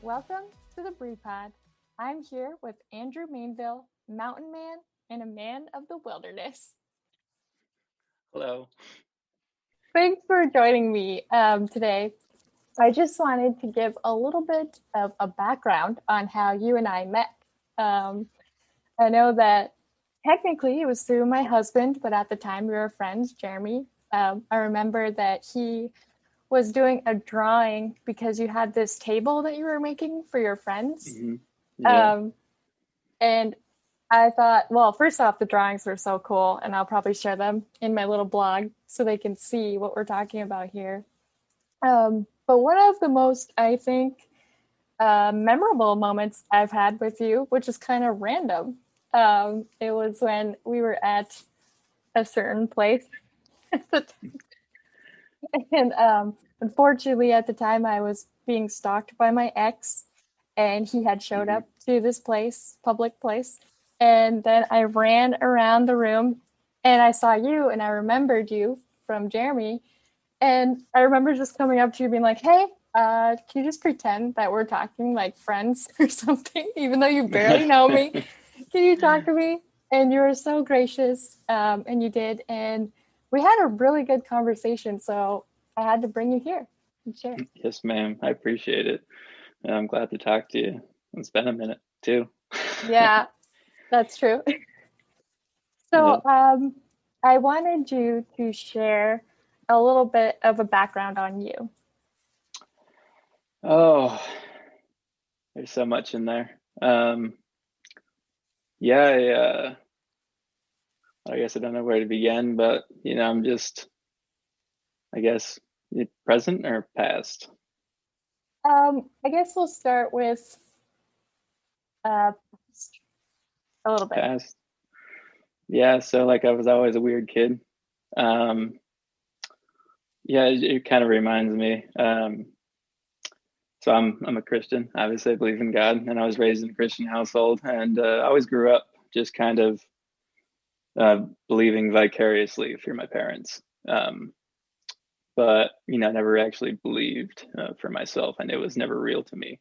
Welcome to the Brew Pod. I'm here with Andrew Mainville, mountain man and a man of the wilderness. Hello. Thanks for joining me today. I just wanted to give a little bit of a background on how you and I met. I know that technically it was through my husband, but at the time we were friends, Jeremy. I remember that he was doing a drawing because you had this table that you were making for your friends. Mm-hmm. Yeah. And I thought, well, first off, the drawings were so cool, and I'll probably share them in my little blog so they can see what we're talking about here. But one of the most, I think, memorable moments I've had with you, which is kind of random, it was when we were at a certain place. And unfortunately, at the time, I was being stalked by my ex, and he had showed Mm-hmm. up to this place, public place. And then I ran around the room and I saw you, and I remembered you from Jeremy. And I remember just coming up to you being like, hey, can you just pretend that we're talking like friends or something, even though you barely know me? Can you talk to me? And you were so gracious, and you did. And we had a really good conversation. So I had to bring you here and share. Yes, ma'am. I appreciate it. And I'm glad to talk to you. It's been a minute too. Yeah, that's true. Yeah. So I wanted you to share a little bit of a background on you. Oh, there's so much in there. Yeah, I guess I don't know where to begin, but I'm just, I guess, present or past? I guess we'll start with uh, a little bit. Past. Yeah, so like I was always a weird kid. Um, yeah, it kind of reminds me. So I'm a Christian. Obviously, I believe in God, and I was raised in a Christian household, and I always grew up just kind of believing vicariously through my parents. But never actually believed for myself, and it was never real to me.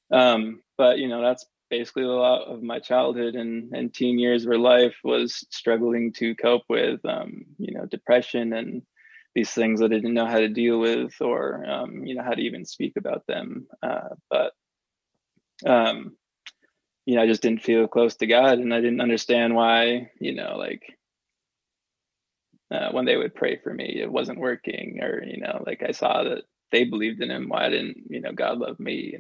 But that's basically a lot of my childhood and teen years where life was struggling to cope with, depression and these things that I didn't know how to deal with or, how to even speak about them. But um, I just didn't feel close to God, and I didn't understand why, when they would pray for me, it wasn't working, or, like I saw that they believed in him. Why didn't, God love me?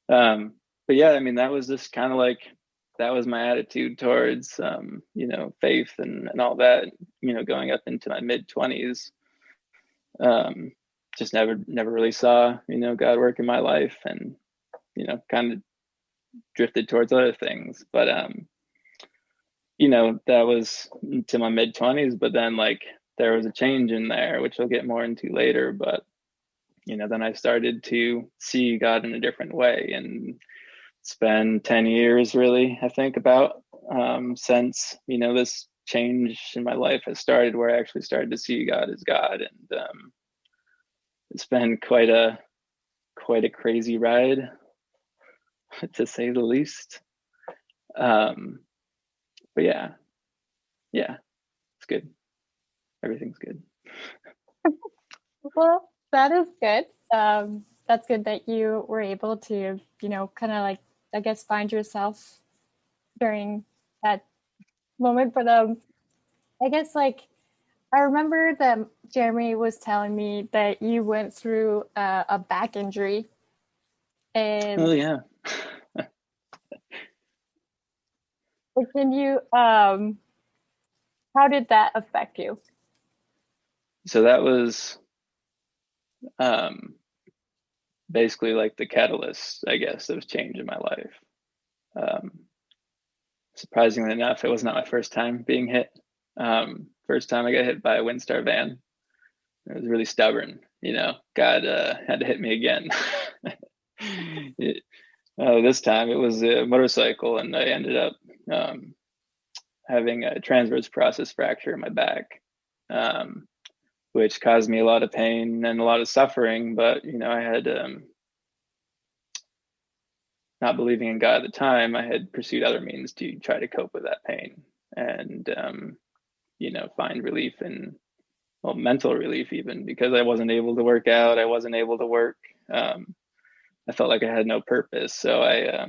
But yeah, I mean, that was just kind of like, that was my attitude towards, faith and all that, going up into my mid 20s. Just never really saw, God work in my life, and, kind of drifted towards other things. But, that was to my mid 20s, but then like there was a change in there, which I'll get more into later. But, then I started to see God in a different way, and it's been 10 years really, I think, about since this change in my life has started, where I actually started to see God as God. And it's been quite a crazy ride, to say the least. But yeah, it's good. Everything's good. Well, that is good. That's good that you were able to, kind of like, I guess, find yourself during that moment. But I guess like I remember that Jeremy was telling me that you went through a back injury, Oh and yeah. can you how did that affect you? So that was um basically like the catalyst, I guess, of change in my life. um Surprisingly enough, it was not my first time being hit. First time I got hit by a Windstar van. It was really stubborn. God had to hit me again. it, this time it was a motorcycle, and I ended up um, having a transverse process fracture in my back, um, which caused me a lot of pain and a lot of suffering. But I had not believing in God at the time, I had pursued other means to try to cope with that pain and, find relief in, well, mental relief, even because I wasn't able to work out. I wasn't able to work. I felt like I had no purpose. So I,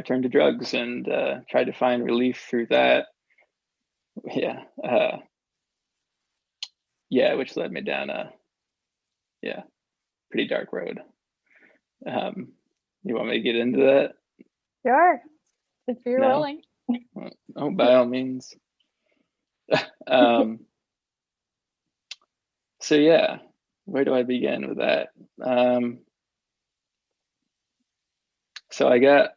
turned to drugs and tried to find relief through that. Yeah. Which led me down a, pretty dark road. You want me to get into that? Sure, if you're No? willing. Oh, by all means. um, so yeah, where do I begin with that? So I got,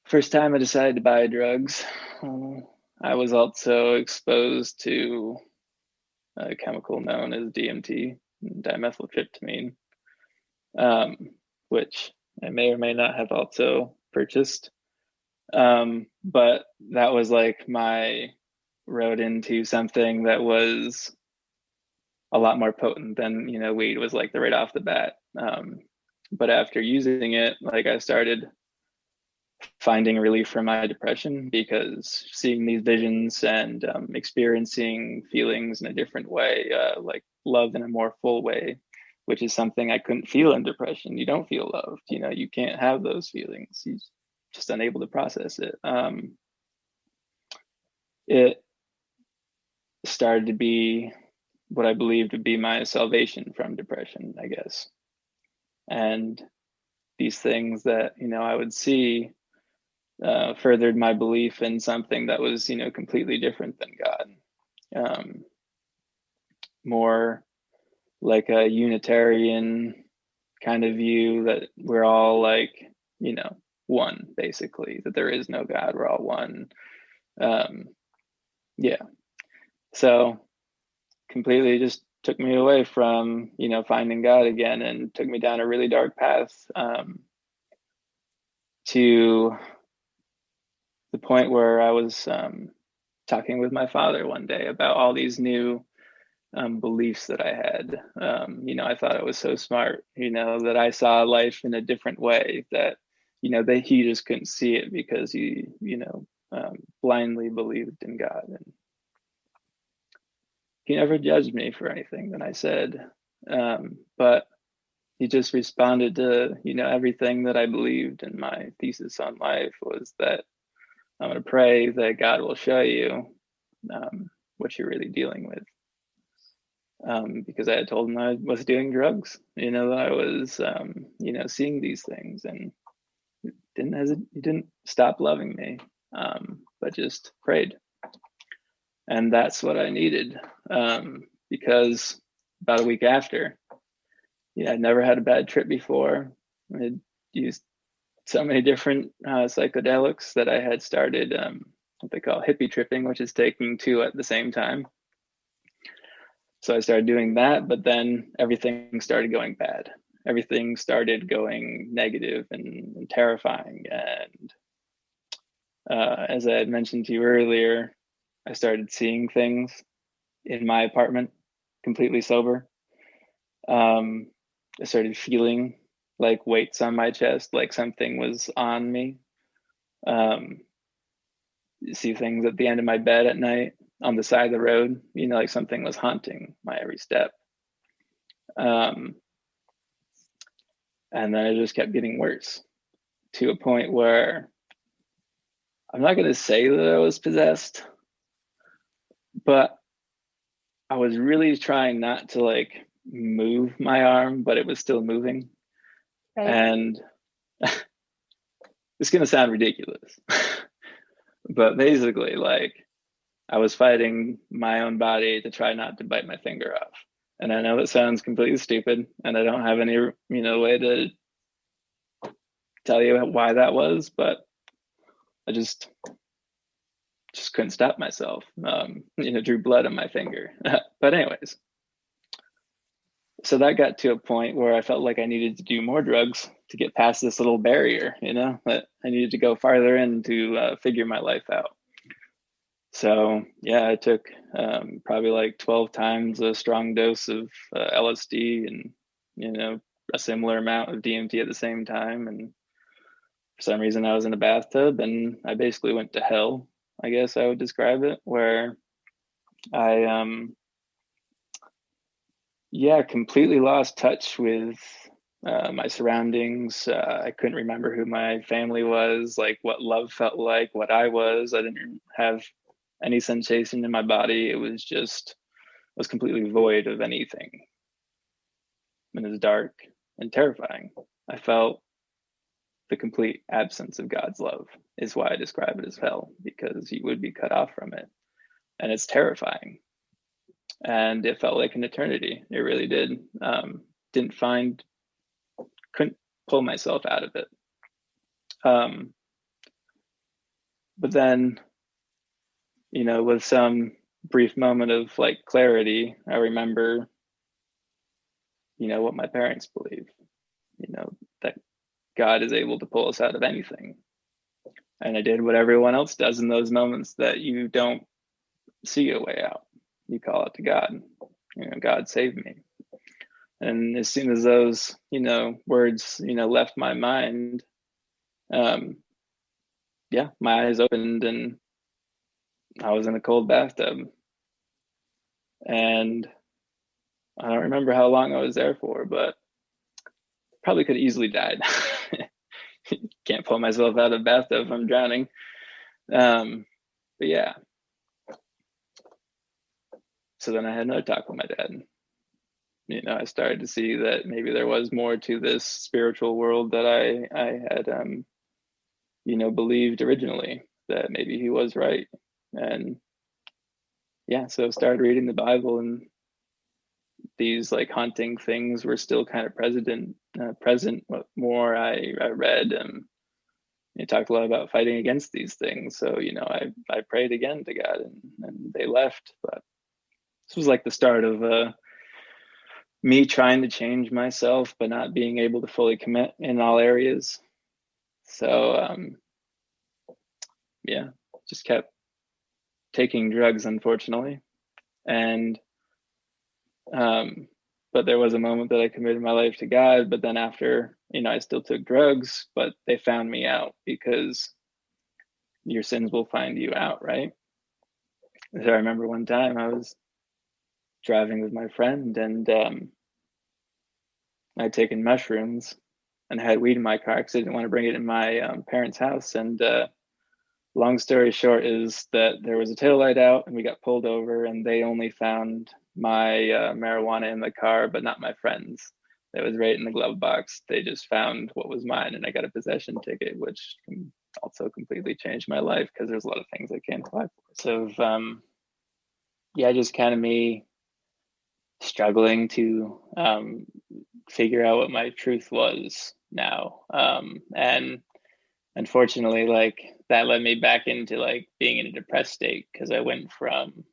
first time I decided to buy drugs, I was also exposed to a chemical known as DMT, dimethyltryptamine, which I may or may not have also purchased. But that was like my road into something that was a lot more potent than, weed was like the right off the bat. But after using it, like I started finding relief from my depression because seeing these visions and experiencing feelings in a different way, like love in a more full way, which is something I couldn't feel in depression. You don't feel loved, you can't have those feelings. You're just unable to process it. It started to be what I believed would be my salvation from depression, I guess. And these things that, I would see furthered my belief in something that was, completely different than God. More like a Unitarian kind of view that we're all like, one, basically, that there is no God, we're all one. Yeah. So completely just took me away from, finding God again and took me down a really dark path to the point where I was talking with my father one day about all these new beliefs that I had. I thought I was so smart, that I saw life in a different way that, that he just couldn't see it because he, blindly believed in God. And he never judged me for anything that I said. But he just responded to, everything that I believed. And my thesis on life was that I'm going to pray that God will show you what you're really dealing with. Because I had told him I was doing drugs, that I was, seeing these things, and he didn't stop loving me, but just prayed. And that's what I needed, because about a week after, I'd never had a bad trip before. I'd used so many different psychedelics that I had started what they call hippie tripping, which is taking two at the same time. So I started doing that, but then everything started going bad. Everything started going negative and terrifying. And as I had mentioned to you earlier, I started seeing things in my apartment completely sober. I started feeling like weights on my chest, like something was on me. See things at the end of my bed at night, on the side of the road, like something was haunting my every step. And then it just kept getting worse to a point where I'm not going to say that I was possessed, but I was really trying not to like move my arm, but it was still moving. Right. And it's going to sound ridiculous, but basically, like, I was fighting my own body to try not to bite my finger off. And I know that sounds completely stupid, and I don't have any, way to tell you why that was, but I just couldn't stop myself. Drew blood on my finger. But anyways, so that got to a point where I felt like I needed to do more drugs to get past this little barrier, that I needed to go farther in to figure my life out. So yeah, I took probably like 12 times a strong dose of LSD and, a similar amount of DMT at the same time. And for some reason I was in a bathtub and I basically went to hell, I guess I would describe it, where I completely lost touch with my surroundings. I couldn't remember who my family was, like what love felt like, what I was. I didn't have any sensation in my body. It was just, I was completely void of anything. And it was dark and terrifying. I felt the complete absence of God's love is why I describe it as hell, because you would be cut off from it. And it's terrifying. And it felt like an eternity. It really did. Couldn't pull myself out of it. But then, with some brief moment of like clarity, I remember, what my parents believe, that God is able to pull us out of anything. And I did what everyone else does in those moments that you don't see a way out. You call out to God, God save me. And as soon as those, words, left my mind, my eyes opened and I was in a cold bathtub. And I don't remember how long I was there for, but probably could have easily died. Can't pull myself out of the bathtub if I'm drowning. But yeah. So then I had another talk with my dad. I started to see that maybe there was more to this spiritual world that I had, believed originally, that maybe he was right. And so I started reading the Bible, and these like haunting things were still kind of present. What more I read, and he talked a lot about fighting against these things. So, I prayed again to God, and they left. But this was like the start of me trying to change myself, but not being able to fully commit in all areas. So, just kept taking drugs, unfortunately. And, but there was a moment that I committed my life to God, but then after, I still took drugs, but they found me out, because your sins will find you out, right? So I remember one time I was driving with my friend, and I'd taken mushrooms and had weed in my car because I didn't want to bring it in my parents' house. And long story short is that there was a taillight out and we got pulled over, and they only found my marijuana in the car, but not my friend's. It was right in the glove box. They just found what was mine, and I got a possession ticket, which also completely changed my life, because there's a lot of things I can't apply for. So, just kind of me struggling to figure out what my truth was now. And unfortunately, like that led me back into like being in a depressed state, because I went from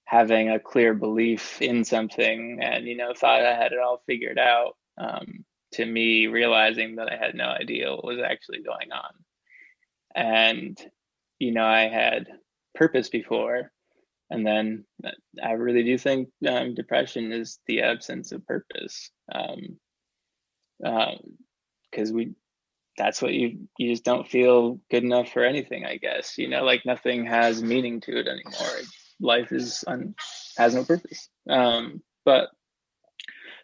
having a clear belief in something and, thought I had it all figured out, to me realizing that I had no idea what was actually going on. And, I had purpose before. And then I really do think depression is the absence of purpose. Because that's what you just don't feel good enough for anything, I guess. Like nothing has meaning to it anymore. Life has no purpose. But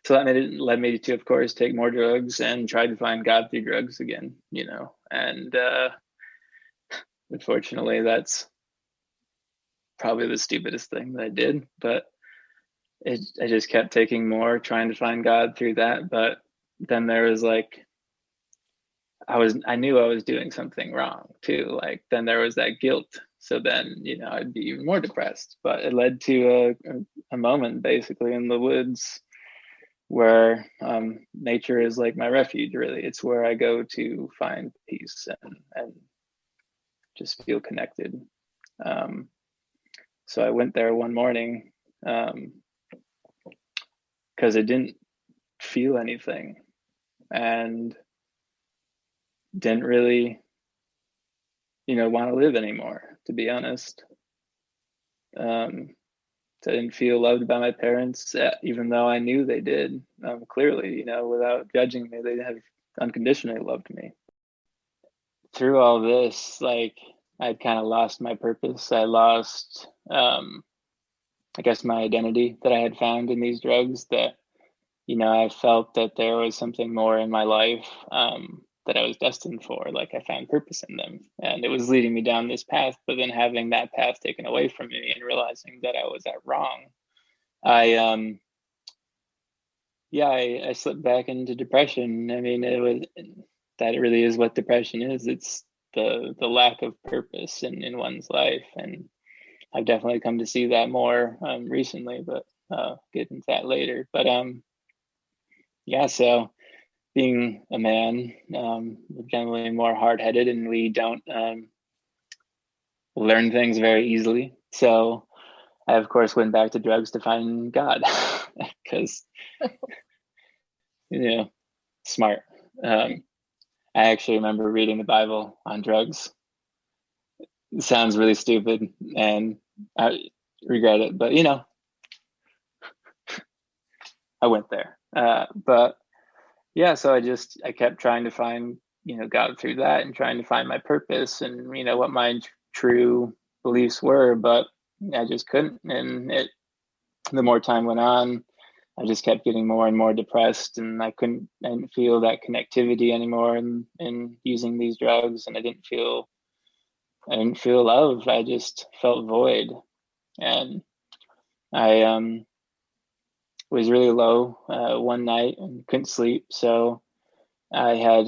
so that led me to, of course, take more drugs and try to find God through drugs again. And unfortunately, that's probably the stupidest thing that I did. But I just kept taking more, trying to find God through that. But then there was like, I knew I was doing something wrong too. Like then there was that guilt. So then, I'd be even more depressed. But it led to a moment basically in the woods where nature is like my refuge, really. It's where I go to find peace and just feel connected. So I went there one morning because I didn't feel anything and didn't really, want to live anymore, to be honest. So I didn't feel loved by my parents, even though I knew they did. Clearly, without judging me, they have unconditionally loved me. through all this, like, I'd kind of lost my purpose. I lost, I guess, my identity that I had found in these drugs. That, I felt that there was something more in my life, that I was destined for. Like, I found purpose in them, and it was leading me down this path. But then having that path taken away from me and realizing that I was at wrong, I I slipped back into depression. I mean, that really is what depression is. It's the lack of purpose in one's life, and I've definitely come to see that more recently. But get into that later. But yeah, so being a man, we're generally more hard-headed, and we don't learn things very easily. So I, of course, went back to drugs to find God, because smart. I actually remember reading the Bible on drugs. It sounds really stupid, and I regret it, but I went there. But yeah, so I kept trying to find God through that, and trying to find my purpose and what my true beliefs were, but I just couldn't. And the more time went on, I just kept getting more and more depressed, and I didn't feel that connectivity anymore in using these drugs, and I didn't feel love. I just felt void, and I was really low one night and couldn't sleep. So I had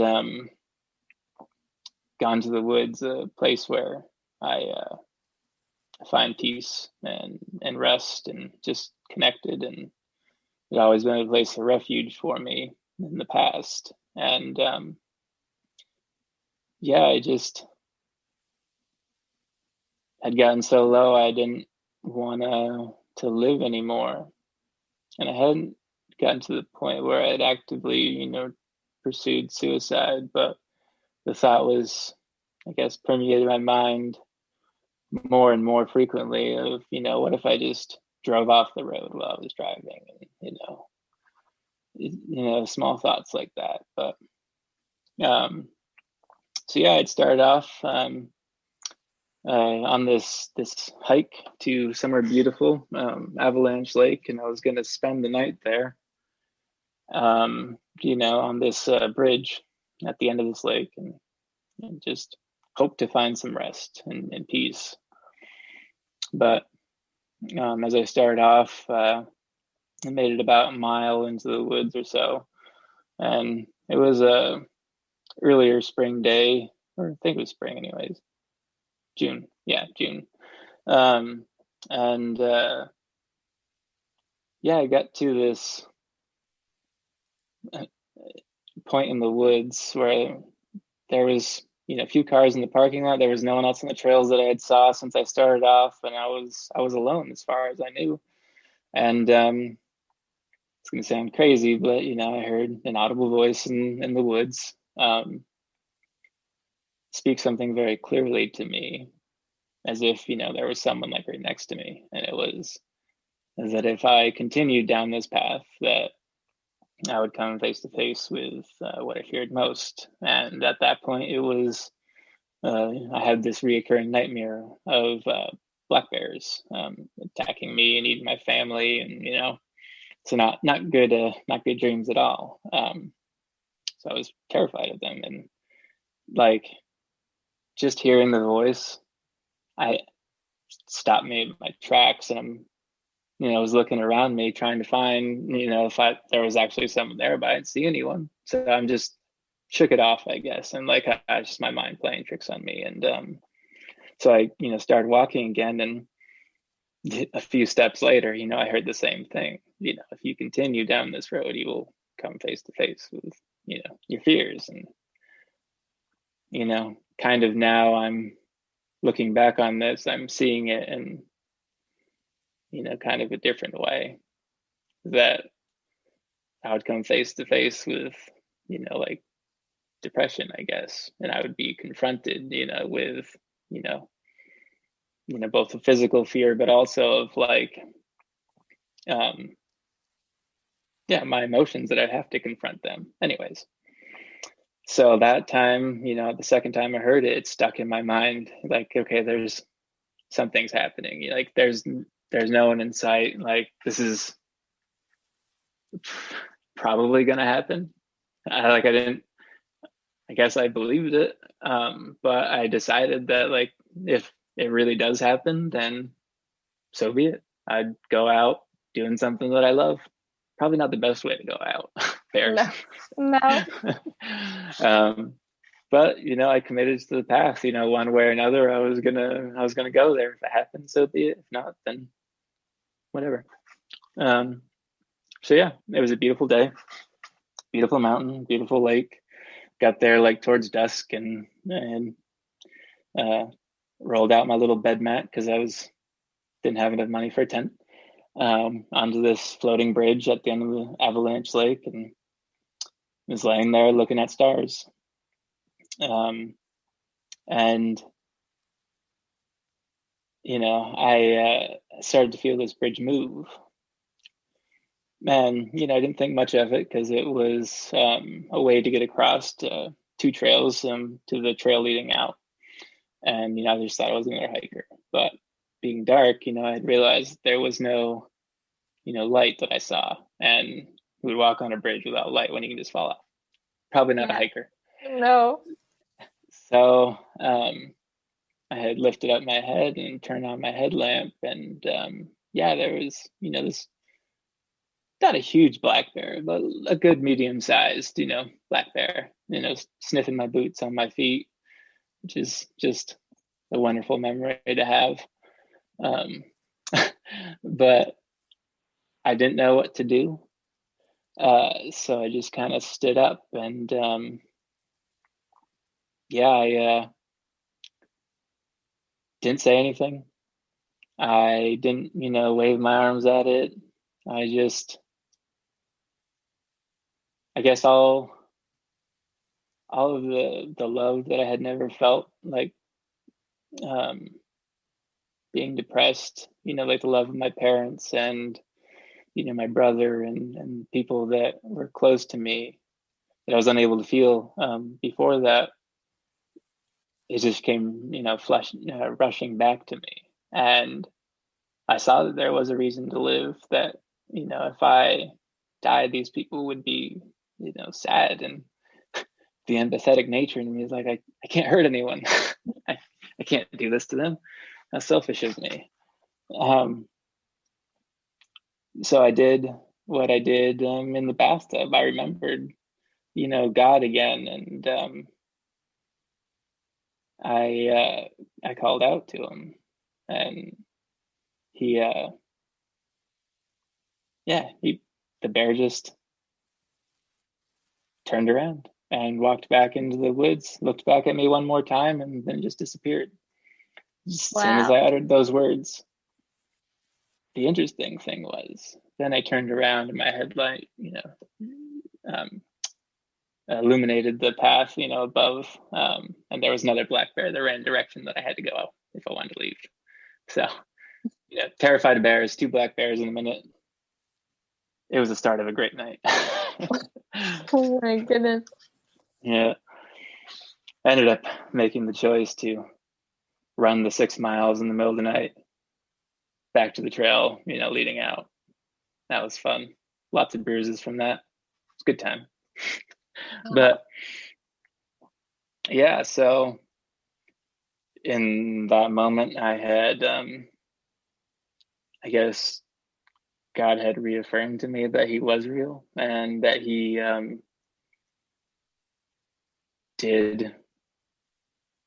gone to the woods, a place where I find peace and rest and just connected, and it always been a place of refuge for me in the past. And I just had gotten so low I didn't want to live anymore, and I hadn't gotten to the point where I'd actively pursued suicide, but the thought was, I guess, permeated my mind more and more frequently of what if I just drove off the road while I was driving, and small thoughts like that. But so yeah, I'd started off on this hike to somewhere beautiful, Avalanche Lake, and I was going to spend the night there, on this bridge at the end of this lake, and just hope to find some rest and peace. But as I started off, I made it about a mile into the woods or so, and it was a earlier spring day, or I think it was spring anyways. June. Yeah, June. And I got to this point in the woods where there was a few cars in the parking lot. There was no one else on the trails that I had saw since I started off, and I was alone as far as I knew. And it's going to sound crazy, but I heard an audible voice in the woods speak something very clearly to me, as if there was someone like right next to me, and it was that if I continued down this path, that I would come face to face with what I feared most. And at that point, it was I had this reoccurring nightmare of black bears attacking me and eating my family, and so not good dreams at all. So I was terrified of them, and like just hearing the voice, I stopped me in my tracks, and I'm I was looking around me trying to find if there was actually someone there, but I didn't see anyone. So I'm just shook it off, I guess, and like just my mind playing tricks on me. And so I started walking again, and a few steps later, I heard the same thing. If you continue down this road, you will come face to face with your fears. And kind of now I'm looking back on this, I'm seeing it in kind of a different way, that I would come face to face with like depression, I guess, and I would be confronted with both the physical fear, but also of like my emotions, that I'd have to confront them anyways. So that time, the second time I heard it, it stuck in my mind. Like, okay, there's something's happening. Like, there's no one in sight. Like, this is probably gonna happen. I guess I believed it. But I decided that, like, if it really does happen, then so be it. I'd go out doing something that I love. Probably not the best way to go out, bears. No, no. But I committed to the path. One way or another, I was gonna go there. If it happened, so be it. If not, then whatever. So yeah, it was a beautiful day, beautiful mountain, beautiful lake. Got there like towards dusk, and uh, rolled out my little bed mat because didn't have enough money for a tent. Onto this floating bridge at the end of the avalanche lake, and was laying there looking at stars. And I started to feel this bridge move. And I didn't think much of it because it was a way to get across two trails to the trail leading out. And I just thought I was another hiker. But being dark, I had realized there was no light that I saw, and who would walk on a bridge without light when you can just fall off? Probably not a hiker. No. So I had lifted up my head and turned on my headlamp, and there was this, not a huge black bear, but a good medium-sized black bear, sniffing my boots on my feet, which is just a wonderful memory to have. But I didn't know what to do. So I just kind of stood up, and I didn't say anything. I didn't, wave my arms at it. I guess all of the love that I had never felt, like being depressed, like the love of my parents and my brother and people that were close to me that I was unable to feel before that. It just came, rushing back to me. And I saw that there was a reason to live, that, if I died, these people would be, sad. And the empathetic nature in me is like, I can't hurt anyone. I can't do this to them. How selfish of me. So I did what I did in the bathtub. I remembered, God again. And I called out to him, and he the bear just turned around and walked back into the woods, looked back at me one more time, and then just disappeared. As soon as I uttered those words. The interesting thing was, then I turned around and my headlight, illuminated the path, above, and there was another black bear that ran a direction that I had to go if I wanted to leave. So, terrified of bears, two black bears in a minute. It was the start of a great night. Oh my goodness. Yeah. I ended up making the choice to run the 6 miles in the middle of the night back to the trail, leading out. That was fun. Lots of bruises from that. It's a good time. But yeah, so in that moment, I had, I guess God had reaffirmed to me that he was real, and that he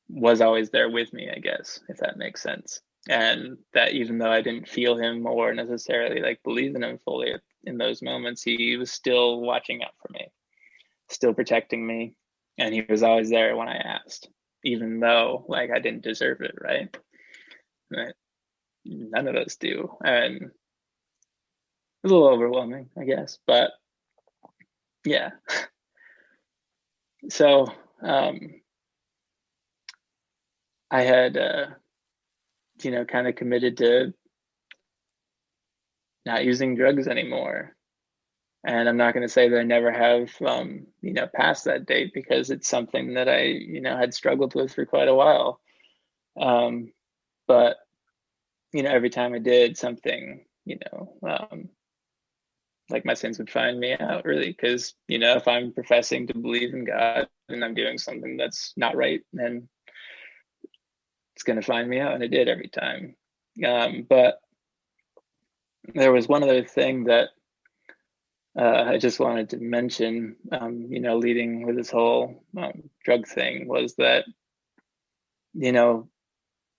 was always there with me, I guess, if that makes sense. And that even though I didn't feel him or necessarily like believe in him fully in those moments, he was still watching out for me, still protecting me. And he was always there when I asked, even though like I didn't deserve it, right? None of us do. And it was a little overwhelming, I guess, but yeah. So I had, kind of committed to not using drugs anymore. And I'm not going to say that I never have, passed that date, because it's something that I, had struggled with for quite a while. But, every time I did something, like my sins would find me out, really, because, if I'm professing to believe in God and I'm doing something that's not right, then it's going to find me out. And it did every time. But there was one other thing that I just wanted to mention, leading with this whole drug thing, was that,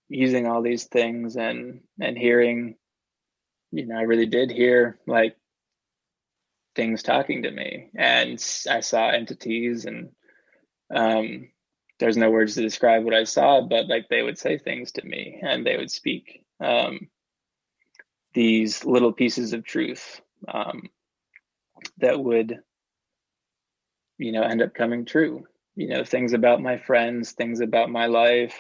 using all these things and hearing, I really did hear like things talking to me, and I saw entities, and there's no words to describe what I saw, but like they would say things to me, and they would speak these little pieces of truth that would, end up coming true. Things about my friends, things about my life,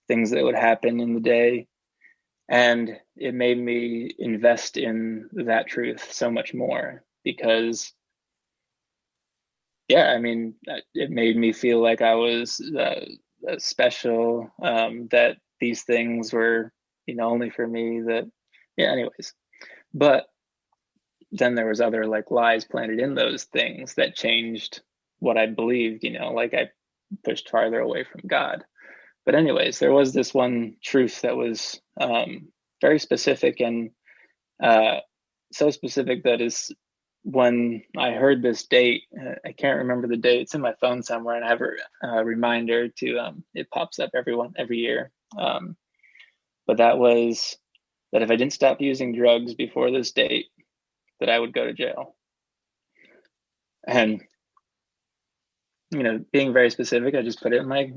things that would happen in the day. And it made me invest in that truth so much more, because, yeah, I mean, it made me feel like I was special, that these things were, only for me, that, yeah, anyways. But then there was other like lies planted in those things that changed what I believed, like I pushed farther away from God. But anyways, there was this one truth that was very specific, and so specific that is, when I heard this date, I can't remember the date. It's in my phone somewhere, and I have a reminder to, it pops up every year. But that was that if I didn't stop using drugs before this date, that I would go to jail. And, being very specific, I just put it in my,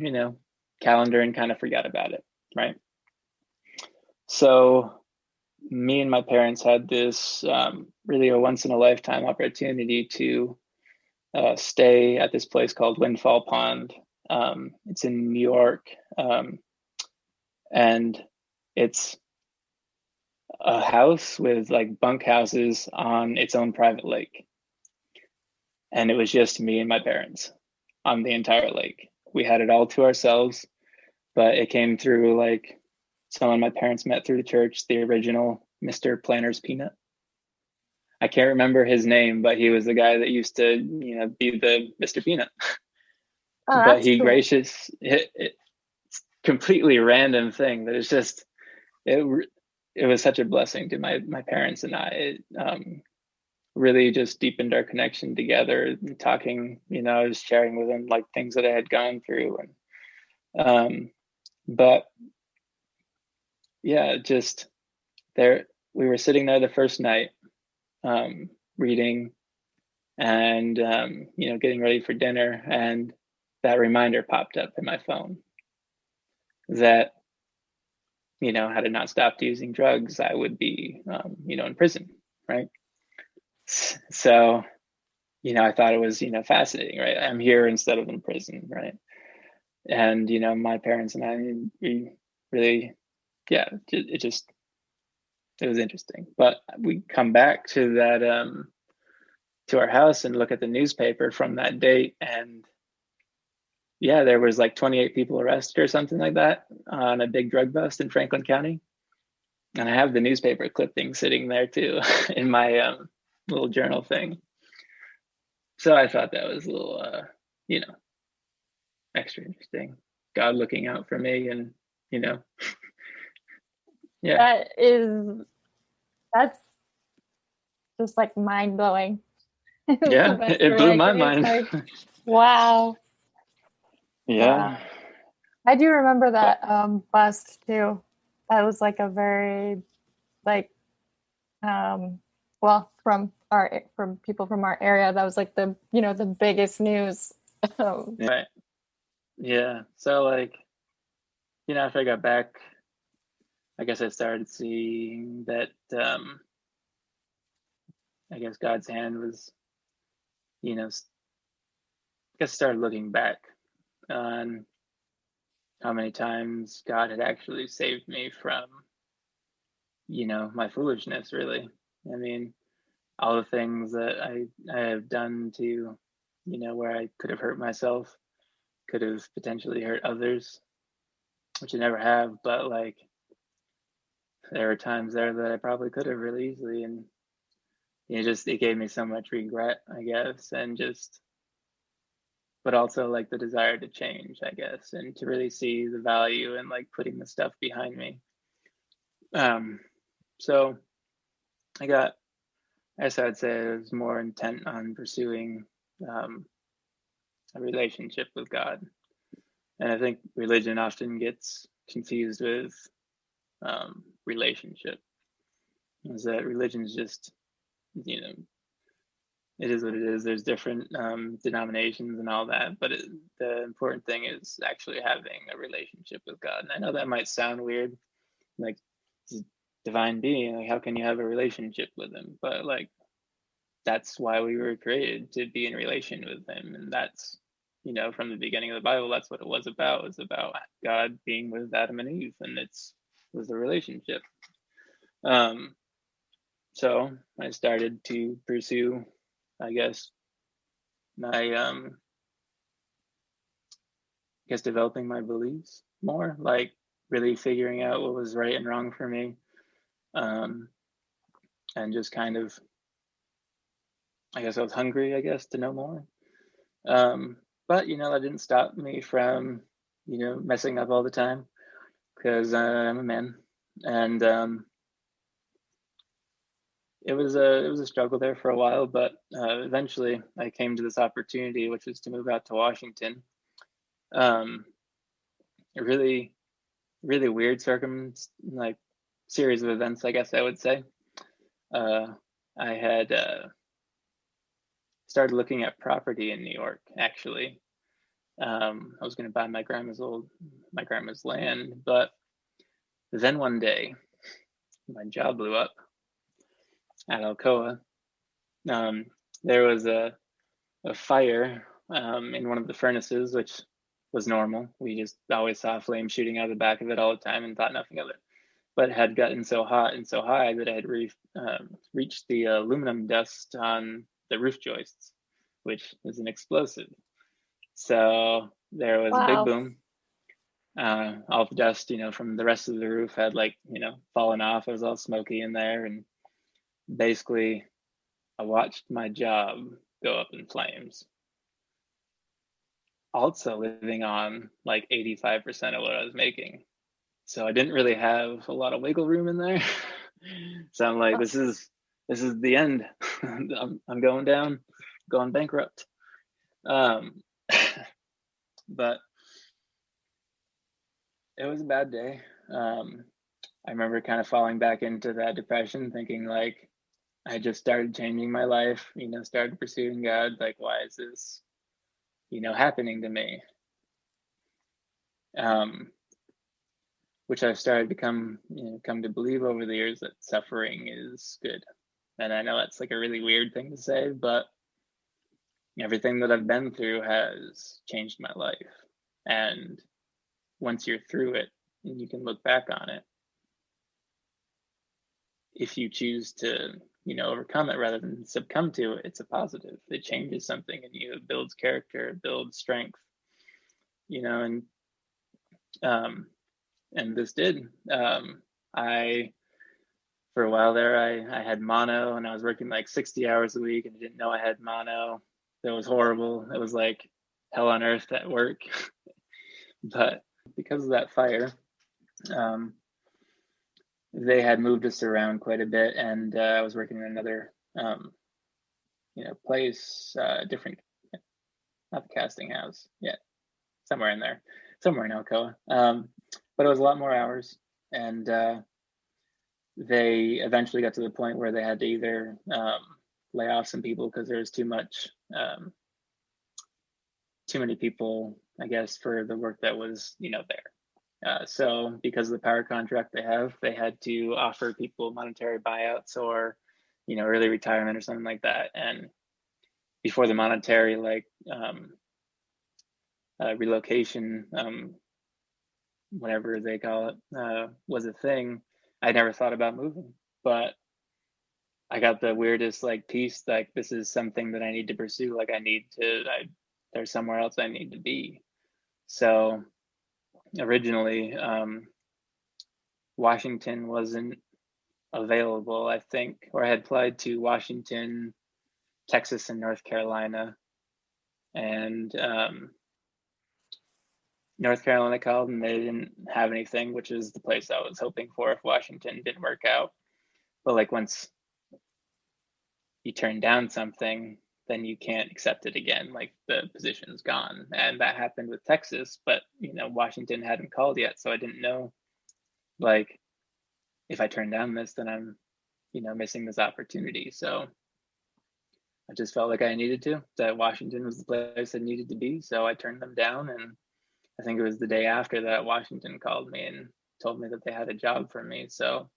calendar and kind of forgot about it, right? So me and my parents had this really a once in a lifetime opportunity to stay at this place called Windfall Pond. It's in New York, and it's a house with like bunk houses on its own private lake. And it was just me and my parents on the entire lake. We had it all to ourselves, but it came through like someone my parents met through the church, the original Mr. Planner's Peanut. I can't remember his name, but he was the guy that used to, be the Mr. Peanut. Oh, But that's he cool. it's completely random thing that is just, it was such a blessing to my parents and I. It really just deepened our connection together. Talking, I was sharing with them like things that I had gone through, and but yeah, just there, we were sitting there the first night, reading and getting ready for dinner, and that reminder popped up in my phone that, had I not stopped using drugs, I would be, in prison, right? So, I thought it was, fascinating, right? I'm here instead of in prison, right? And, my parents and I, we really, yeah, it was interesting. But we come back to that, to our house and look at the newspaper from that date, and yeah, there was like 28 people arrested or something like that on a big drug bust in Franklin County. And I have the newspaper clipping sitting there too in my little journal thing. So I thought that was a little, extra interesting. God looking out for me, and you know, yeah, That's just like mind blowing. It's the yeah, best it way blew I my can. It's mind. like, wow, Yeah, wow. I do remember but that bust too. That was like a very like well, from people from our area, that was like the biggest news. right, yeah. So like, after I got back, I guess I started seeing that. I guess God's hand was, I guess, started looking back on how many times God had actually saved me from, my foolishness, really. I mean, all the things that I have done to, you know, where I could have hurt myself, could have potentially hurt others, which I never have, but like there were times there that I probably could have really easily, and it gave me so much regret, I guess, and just, but also like the desire to change, I guess, and to really see the value in like putting the stuff behind me. So I guess I'd say I was more intent on pursuing a relationship with God. And I think religion often gets confused with relationship. Is that religion is just, you know, it is what it is. There's different denominations and all that, but the important thing is actually having a relationship with God. And I know that might sound weird, like divine being, like how can you have a relationship with him? But like that's why we were created, to be in relation with him. And that's, you know, from the beginning of the Bible, that's what it was about. It was about God being with Adam and Eve, and it was the relationship. So I started to pursue, I guess, my developing my beliefs more, like really figuring out what was right and wrong for me, and just kind of, I guess I was hungry, I guess, to know more. But you know, that didn't stop me from, you know, messing up all the time, because I'm a man, and it was a struggle there for a while, but eventually I came to this opportunity, which was to move out to Washington. A really weird like series of events, I guess I would say. I had started looking at property in New York, actually. I was going to buy my grandma's land, but then one day my job blew up at Alcoa. There was a fire in one of the furnaces, which was normal. We just always saw flames shooting out of the back of it all the time and thought nothing of it. But it had gotten so hot and so high that it had reached the aluminum dust on the roof joists, which is an explosive. So there was a big boom. All the dust, you know, from the rest of the roof had, like, you know, fallen off. It was all smoky in there, and basically I watched my job go up in flames. Also living on like 85% of what I was making. So I didn't really have a lot of wiggle room in there. So I'm like, this is the end. I'm going down, going bankrupt. But it was a bad day. I remember kind of falling back into that depression, thinking like, I just started changing my life, you know, started pursuing God. Like, why is this, you know, happening to me? Which I've started to come to believe over the years, that suffering is good. And I know that's like a really weird thing to say, but everything that I've been through has changed my life. And once you're through it and you can look back on it, if you choose to, you know, overcome it rather than succumb to it, it's a positive. It changes something in you. It builds character, it builds strength, you know, and this did. For a while there, I had mono, and I was working like 60 hours a week, and I didn't know I had mono. It was horrible. It was like hell on earth at work. But because of that fire, they had moved us around quite a bit, and I was working in another, you know, place, different, not the casting house, yeah, somewhere in there, somewhere in Alcoa. But it was a lot more hours, and they eventually got to the point where they had to either lay off some people because there was too many people, I guess, for the work that was, you know, there. So because of the power contract they had to offer people monetary buyouts or, you know, early retirement or something like that. And before the monetary, like, relocation, whatever they call it, was a thing, I never thought about moving. But I got the weirdest like piece, like this is something that I need to pursue. Like there's somewhere else I need to be. So originally, Washington wasn't available, I think, or I had applied to Washington, Texas, and North Carolina. And North Carolina called and they didn't have anything, which is the place I was hoping for if Washington didn't work out. But like once you turn down something, then you can't accept it again. Like the position's gone. And that happened with Texas, but Washington hadn't called yet. So I didn't know, like, if I turn down this, then I'm, missing this opportunity. So I just felt like I needed to, that Washington was the place I needed to be. So I turned them down. And I think it was the day after that Washington called me and told me that they had a job for me. So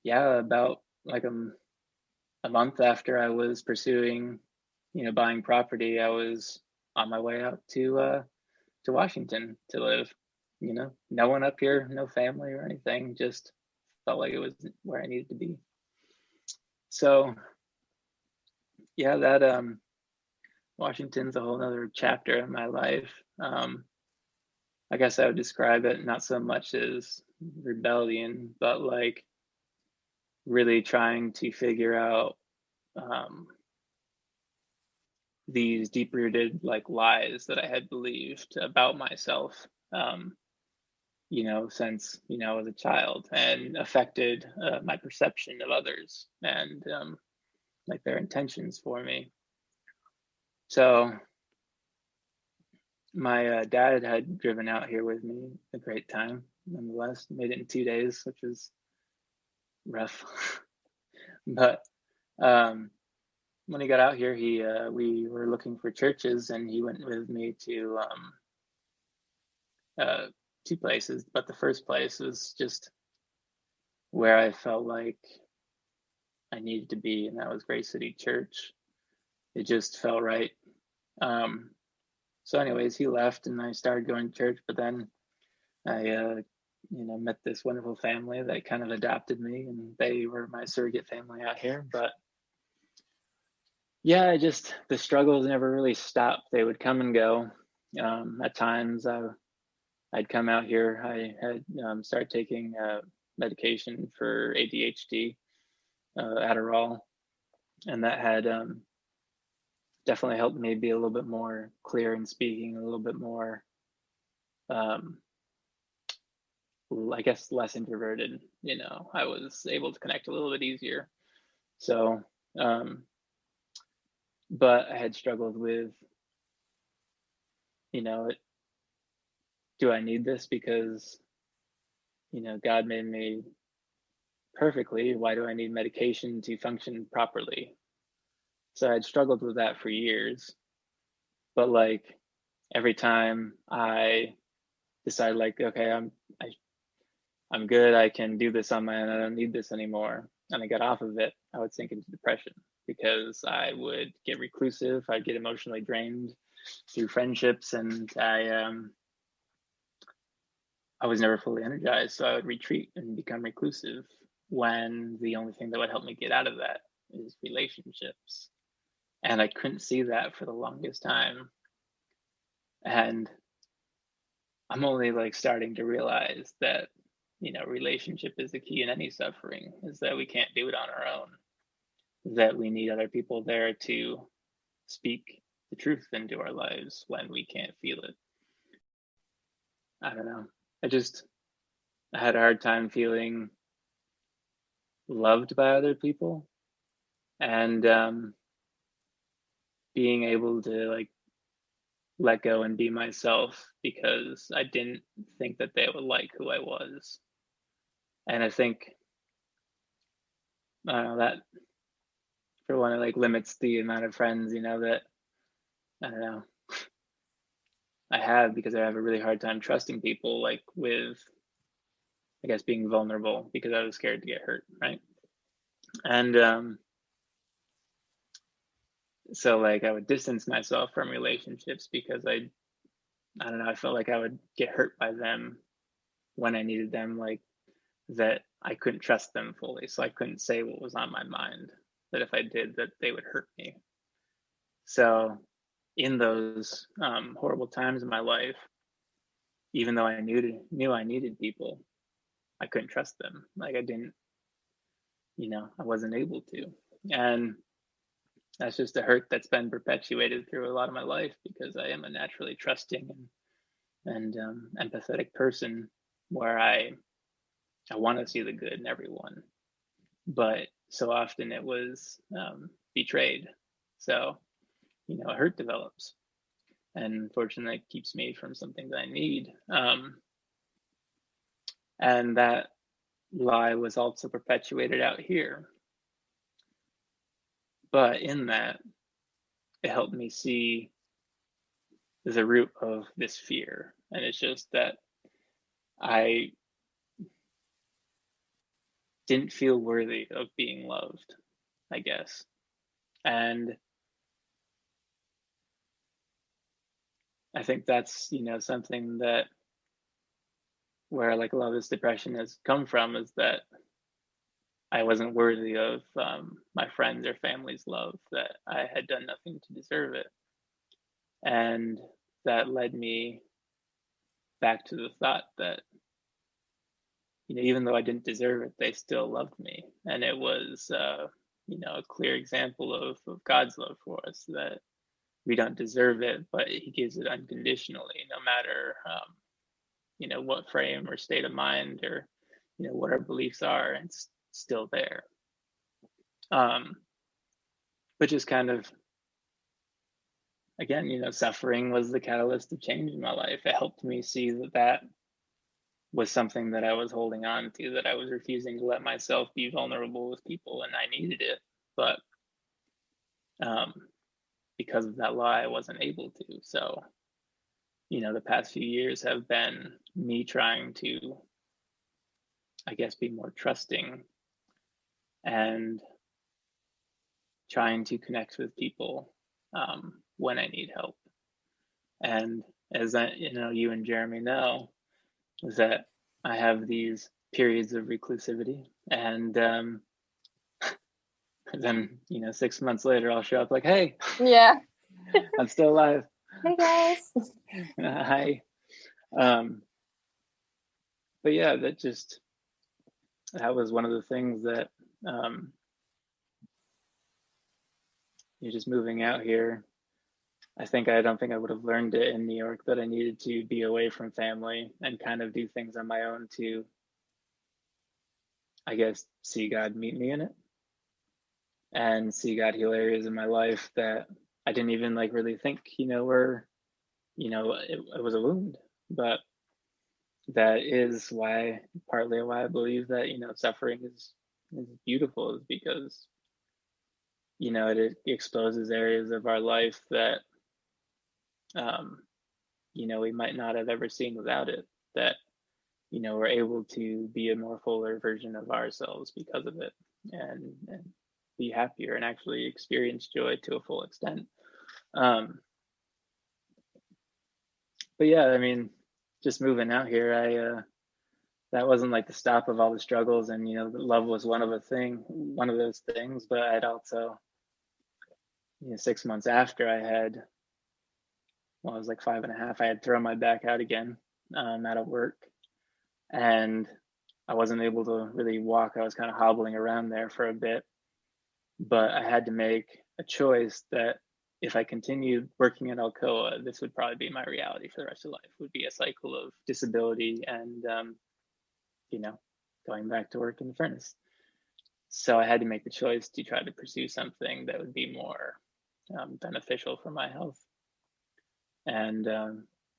yeah, about like a month after I was pursuing, buying property, I was on my way out to Washington to live. No one up here, no family or anything, just felt like it was where I needed to be. So yeah, that Washington's a whole other chapter in my life. I guess I would describe it not so much as rebellion, but like really trying to figure out these deep-rooted like lies that I had believed about myself, since I was a child, and affected my perception of others and like their intentions for me. So my dad had driven out here with me, a great time nonetheless. Made it in 2 days, which was rough. But when he got out here, we were looking for churches, and he went with me to two places. But the first place was just where I felt like I needed to be, and that was Grace City Church. It just felt right. So, anyways, he left, and I started going to church. But then I, met this wonderful family that kind of adopted me, and they were my surrogate family out here. But yeah, the struggles never really stopped. They would come and go. At times, I'd come out here. I had started taking medication for ADHD, Adderall, and that had definitely helped me be a little bit more clear in speaking, a little bit more, I guess, less introverted. I was able to connect a little bit easier. So, but I had struggled with, do I need this because, God made me perfectly? Why do I need medication to function properly? So I'd struggled with that for years. But like every time I decided, like, okay, I'm good, I can do this on my own, I don't need this anymore, and I got off of it, I would sink into depression because I would get reclusive, I'd get emotionally drained through friendships, and I was never fully energized. So I would retreat and become reclusive when the only thing that would help me get out of that is relationships. And I couldn't see that for the longest time. And I'm only like starting to realize that, relationship is the key in any suffering, is that we can't do it on our own, that we need other people there to speak the truth into our lives when we can't feel it. I don't know. I had a hard time feeling loved by other people, and being able to like let go and be myself because I didn't think that they would like who I was. And I think, I don't know, that for one, it like limits the amount of friends, that I don't know, I have, because I have a really hard time trusting people, like with, I guess, being vulnerable because I was scared to get hurt, right? And so like I would distance myself from relationships because I don't know, I felt like I would get hurt by them when I needed them. Like that I couldn't trust them fully. So I couldn't say what was on my mind, that if I did, that they would hurt me. So in those horrible times in my life, even though I knew I needed people, I couldn't trust them. Like I didn't, I wasn't able to. And that's just a hurt that's been perpetuated through a lot of my life, because I am a naturally trusting and empathetic person, where I want to see the good in everyone, but so often it was betrayed. So a hurt develops, and unfortunately, it keeps me from something that I need. And that lie was also perpetuated out here. But in that, it helped me see the root of this fear. And it's just that I didn't feel worthy of being loved, I guess. And I think that's, something that where like a lot of this depression has come from, is that I wasn't worthy of my friends or family's love, that I had done nothing to deserve it. And that led me back to the thought that, even though I didn't deserve it, they still loved me. And it was, a clear example of God's love for us, that we don't deserve it, but He gives it unconditionally, no matter, what frame or state of mind or, what our beliefs are. It's still there. Which is kind of, again, suffering was the catalyst of change in my life. It helped me see that was something that I was holding on to, that I was refusing to let myself be vulnerable with people, and I needed it. But because of that lie, I wasn't able to. So, the past few years have been me trying to, I guess, be more trusting and trying to connect with people when I need help. And as you and Jeremy know, is that I have these periods of reclusivity, and then 6 months later I'll show up like, hey, Yeah. I'm still alive. Hey guys. Hi. But yeah, that was one of the things that you're just moving out here. I don't think I would have learned it in New York, that I needed to be away from family and kind of do things on my own to, I guess, see God meet me in it, and see God heal areas in my life that I didn't even really think, were, it was a wound. But that is partly why I believe that, suffering is beautiful, is because, it exposes areas of our life that, we might not have ever seen without it, that, we're able to be a more fuller version of ourselves because of it, and be happier and actually experience joy to a full extent. But yeah, I mean, just moving out here, that wasn't the stop of all the struggles, and love was one of those things. But I'd also, 6 months after I was 5.5, I had thrown my back out again, out of work, and I wasn't able to really walk. I was kind of hobbling around there for a bit, but I had to make a choice that if I continued working at Alcoa, this would probably be my reality for the rest of life. Would be a cycle of disability and going back to work in the furnace. So I had to make the choice to try to pursue something that would be more beneficial for my health. And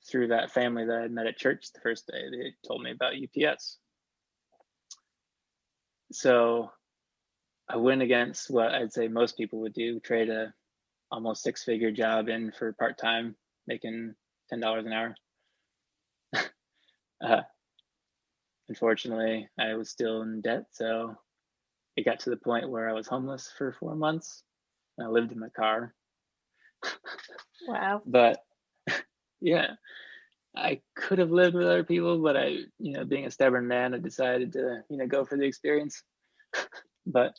through that family that I met at church the first day, they told me about UPS. So I went against what I'd say most people would do, trade a almost 6-figure job in for part-time, making $10 an hour. Unfortunately, I was still in debt, so it got to the point where I was homeless for 4 months. I lived in my car. Wow. But yeah, I could have lived with other people, but I, being a stubborn man, I decided to, go for the experience. But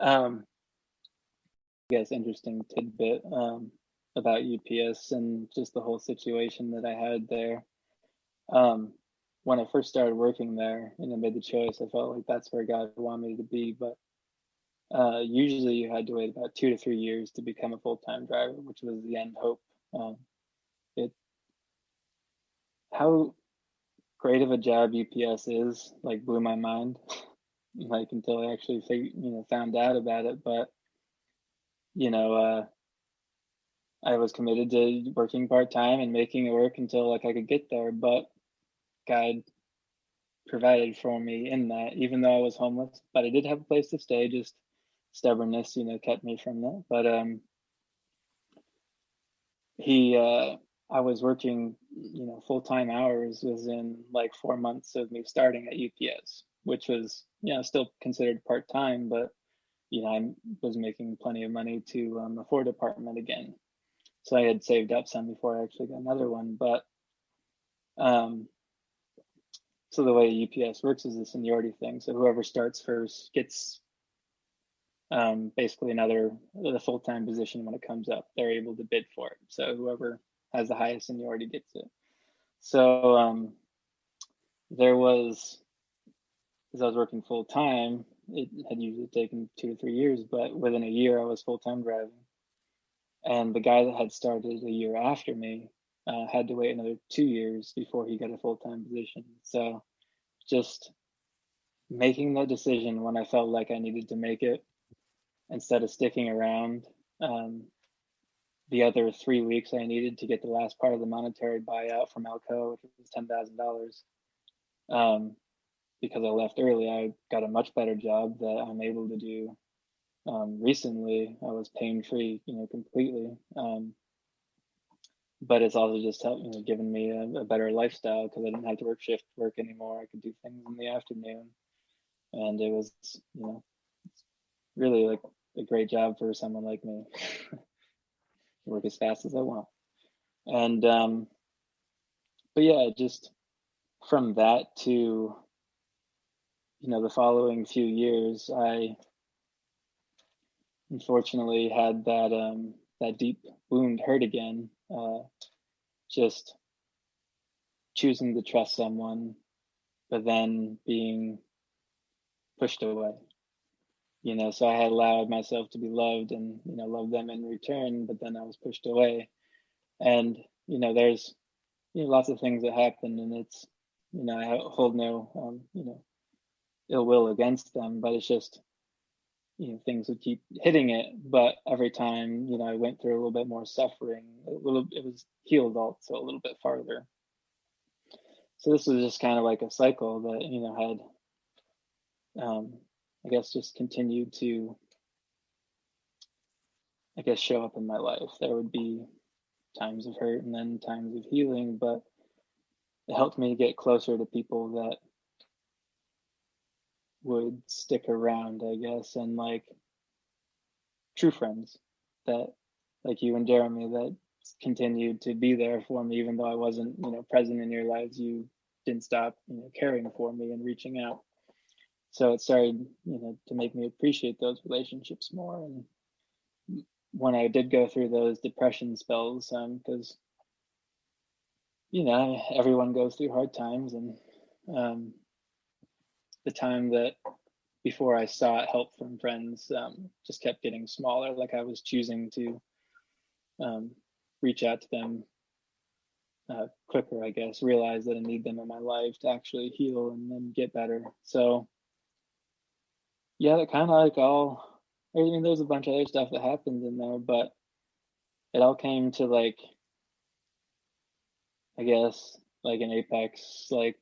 I guess interesting tidbit about UPS and just the whole situation that I had there. When I first started working there and I made the choice, I felt like that's where God wanted me to be. But usually you had to wait about 2 to 3 years to become a full-time driver, which was the end hope. It How great of a job UPS is, like, blew my mind, like, until I actually found out about it. But you know, I was committed to working part-time and making it work until like I could get there. But God provided for me in that, even though I was homeless, but I did have a place to stay. Just stubbornness, kept me from that. But he I was working, full-time hours within like 4 months of me starting at UPS, which was, still considered part-time, but I was making plenty of money to afford an apartment again. So I had saved up some before I actually got another one. But so the way UPS works is a seniority thing. So whoever starts first gets basically the full-time position when it comes up. They're able to bid for it. So whoever has the highest seniority gets it. So there was, as I was working full-time, it had usually taken 2 to 3 years, but within a year I was full-time driving. And the guy that had started a year after me had to wait another 2 years before he got a full-time position. So just making that decision when I felt like I needed to make it, instead of sticking around the other 3 weeks I needed to get the last part of the monetary buyout from Alco, which was $10,000. Because I left early, I got a much better job that I'm able to do. Recently, I was pain-free, completely. But it's also just helped, given me a better lifestyle, because I didn't have to work shift work anymore. I could do things in the afternoon, and it was, really like a great job for someone like me. Work as fast as I want. And but yeah, just from that to the following few years, I unfortunately had that deep wound hurt again. Just choosing to trust someone, but then being pushed away. So I had allowed myself to be loved and love them in return, but then I was pushed away. And there's lots of things that happen, and it's I hold no ill will against them, but it's just things would keep hitting it. But every time I went through a little bit more suffering, it was healed also a little bit farther. So this was just kind of like a cycle that had I guess just continued to show up in my life. There would be times of hurt and then times of healing, but it helped me get closer to people that would stick around, I guess, and like true friends that, like you and Jeremy, that continued to be there for me even though I wasn't present in your lives. You didn't stop caring for me and reaching out. So it started to make me appreciate those relationships more. And when I did go through those depression spells, because everyone goes through hard times, and the time that before I sought help from friends just kept getting smaller. Like I was choosing to reach out to them quicker, I guess, realize that I need them in my life to actually heal and then get better. So yeah, that kind of like there's a bunch of other stuff that happens in there, but it all came to like, I guess, like an apex, like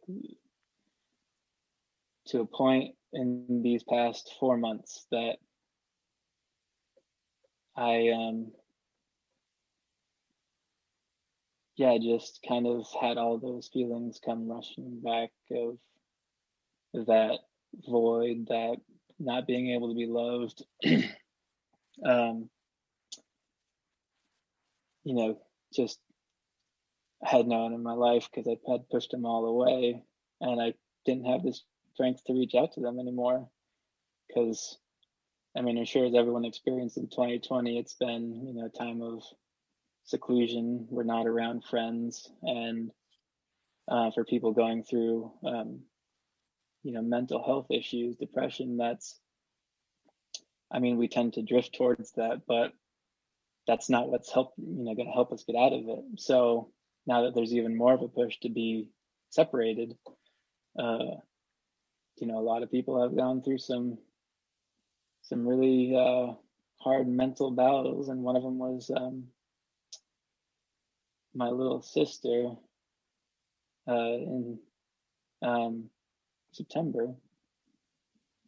to a point in these past 4 months that I just kind of had all those feelings come rushing back of that void, that not being able to be loved. um, just had known in my life, because I had pushed them all away, and I didn't have the strength to reach out to them anymore. Because, I mean, I'm sure as everyone experienced in 2020, it's been, a time of seclusion. We're not around friends, and for people going through, mental health issues, depression, we tend to drift towards that, but that's not what's going to help us get out of it. So now that there's even more of a push to be separated, a lot of people have gone through some really hard mental battles, and one of them was my little sister in September.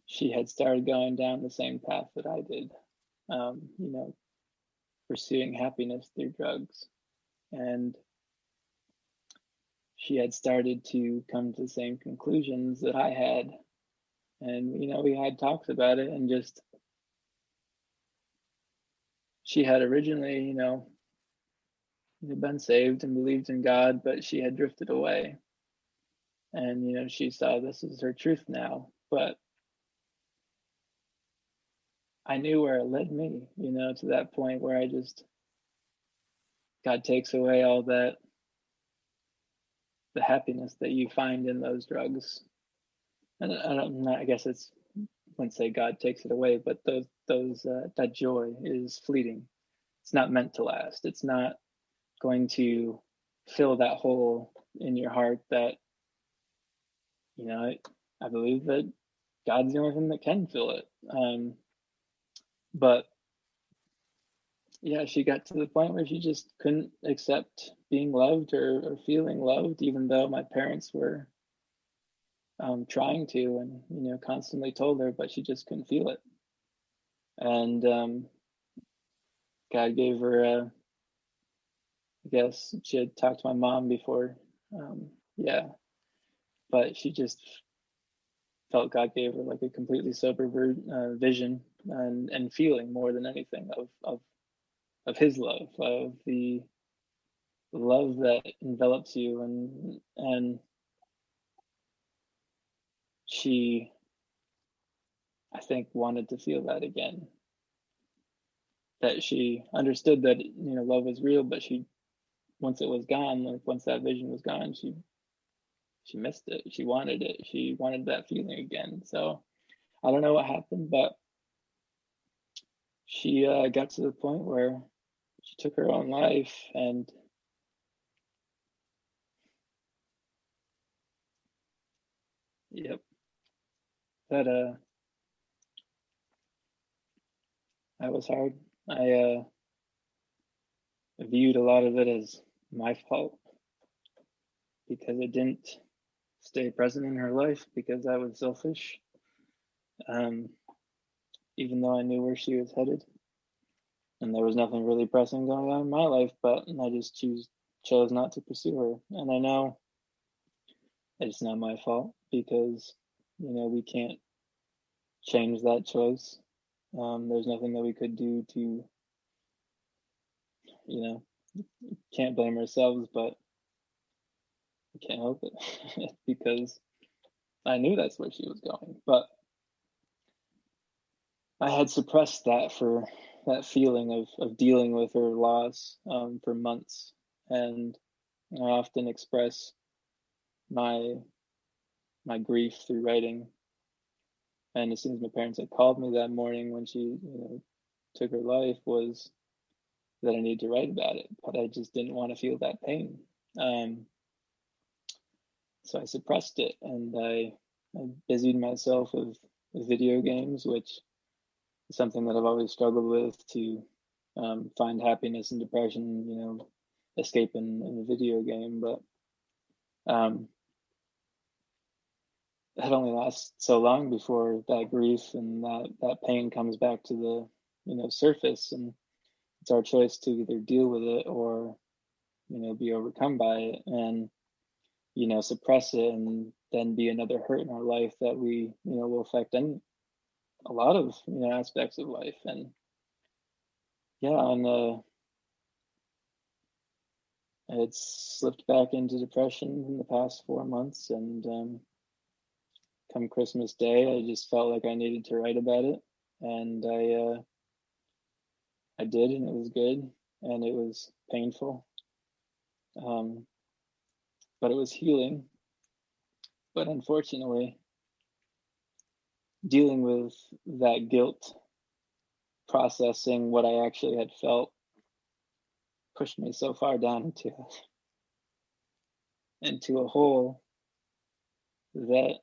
She had started going down the same path that I did, pursuing happiness through drugs. And she had started to come to the same conclusions that I had. And, we had talks about it, and just, she had originally, been saved and believed in God, but she had drifted away. And, she saw this as her truth now. But I knew where it led me, to that point where God takes away all that, the happiness that you find in those drugs. And I guess I wouldn't say God takes it away, but that joy is fleeting. It's not meant to last. It's not going to fill that hole in your heart that, I believe that God's the only thing that can fill it. But yeah, she got to the point where she just couldn't accept being loved or feeling loved, even though my parents were trying to, and constantly told her, but she just couldn't feel it. And God gave her I guess she had talked to my mom before, but she just felt God gave her like a completely sober vision and feeling, more than anything, of His love, of the love that envelops you, and she, I think, wanted to feel that again. That she understood that love was real, but once it was gone, like once that vision was gone, she missed it. She wanted it. She wanted that feeling again. So I don't know what happened, but she got to the point where she took her own life. And yep, that that was hard. I viewed a lot of it as my fault, because I didn't stay present in her life, because I was selfish, even though I knew where she was headed, and there was nothing really pressing going on in my life, but I just chose not to pursue her. And I know it's not my fault, because we can't change that choice. There's nothing that we could do to, can't blame ourselves, but we can't help it because I knew that's where she was going. But I had suppressed that feeling of dealing with her loss for months. And I often express my grief through writing. And as soon as my parents had called me that morning when she took her life, was that I needed to write about it, but I just didn't want to feel that pain. So I suppressed it, and I busied myself with video games, which is something that I've always struggled with, to find happiness and depression, escape in a video game. But it only lasts so long before that grief and that pain comes back to the surface, and it's our choice to either deal with it or be overcome by it, and suppress it, and then be another hurt in our life that we will affect a lot of aspects of life. And yeah, on I had slipped back into depression in the past 4 months, and come Christmas Day, I just felt like I needed to write about it, and I did, and it was good, and it was painful, um, but it was healing. But unfortunately, dealing with that guilt, processing what I actually had felt, pushed me so far down into a hole that,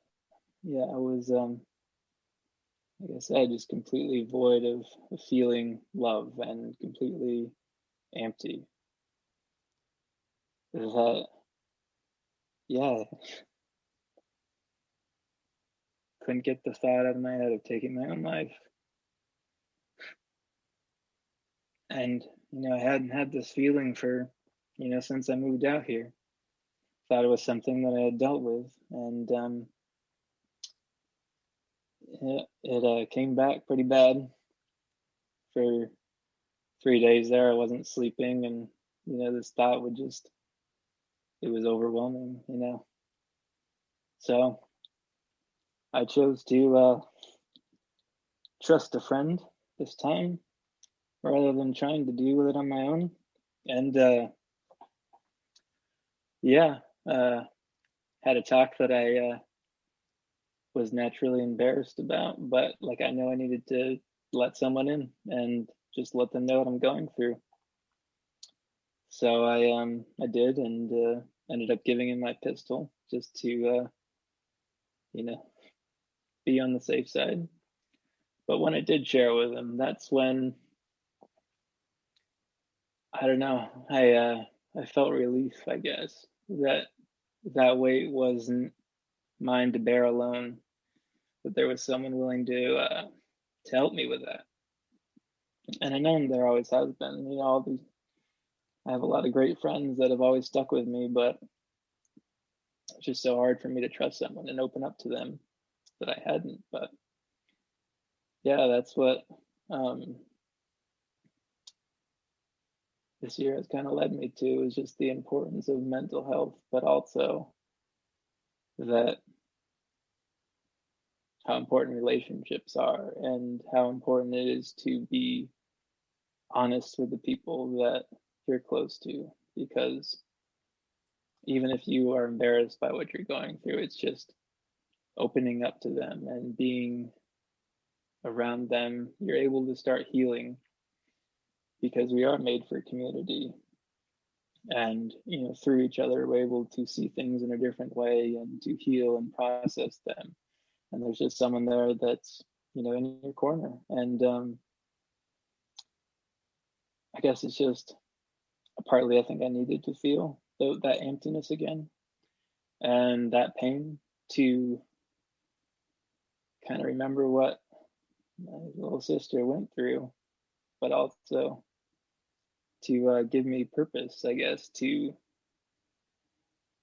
yeah, I was like I said, just completely void of feeling love and completely empty. That, yeah, couldn't get the thought out of my head of taking my own life. And, I hadn't had this feeling for, since I moved out here. Thought it was something that I had dealt with. And it came back pretty bad for 3 days there. I wasn't sleeping. And, this thought it was overwhelming. So I chose to trust a friend this time rather than trying to deal with it on my own. And yeah, had a talk that I was naturally embarrassed about, but like I know I needed to let someone in and just let them know what I'm going through. So I did, and ended up giving him my pistol just to you know be on the safe side. But when I did share with him, that's when, I don't know, I felt relief, I guess, that that weight wasn't mine to bear alone, that there was someone willing to help me with that. And I know there always has been. All these, I have a lot of great friends that have always stuck with me, but it's just so hard for me to trust someone and open up to them that I hadn't. But yeah, that's what um, this year has kind of led me to, is just the importance of mental health, but also that how important relationships are and how important it is to be honest with the people that you're close to, because even if you are embarrassed by what you're going through, it's just opening up to them and being around them. You're able to start healing, because we are made for community, and through each other we're able to see things in a different way and to heal and process them. And there's just someone there that's in your corner. And I guess it's just partly, I think I needed to feel that emptiness again and that pain, to kind of remember what my little sister went through, but also to give me purpose, I guess, to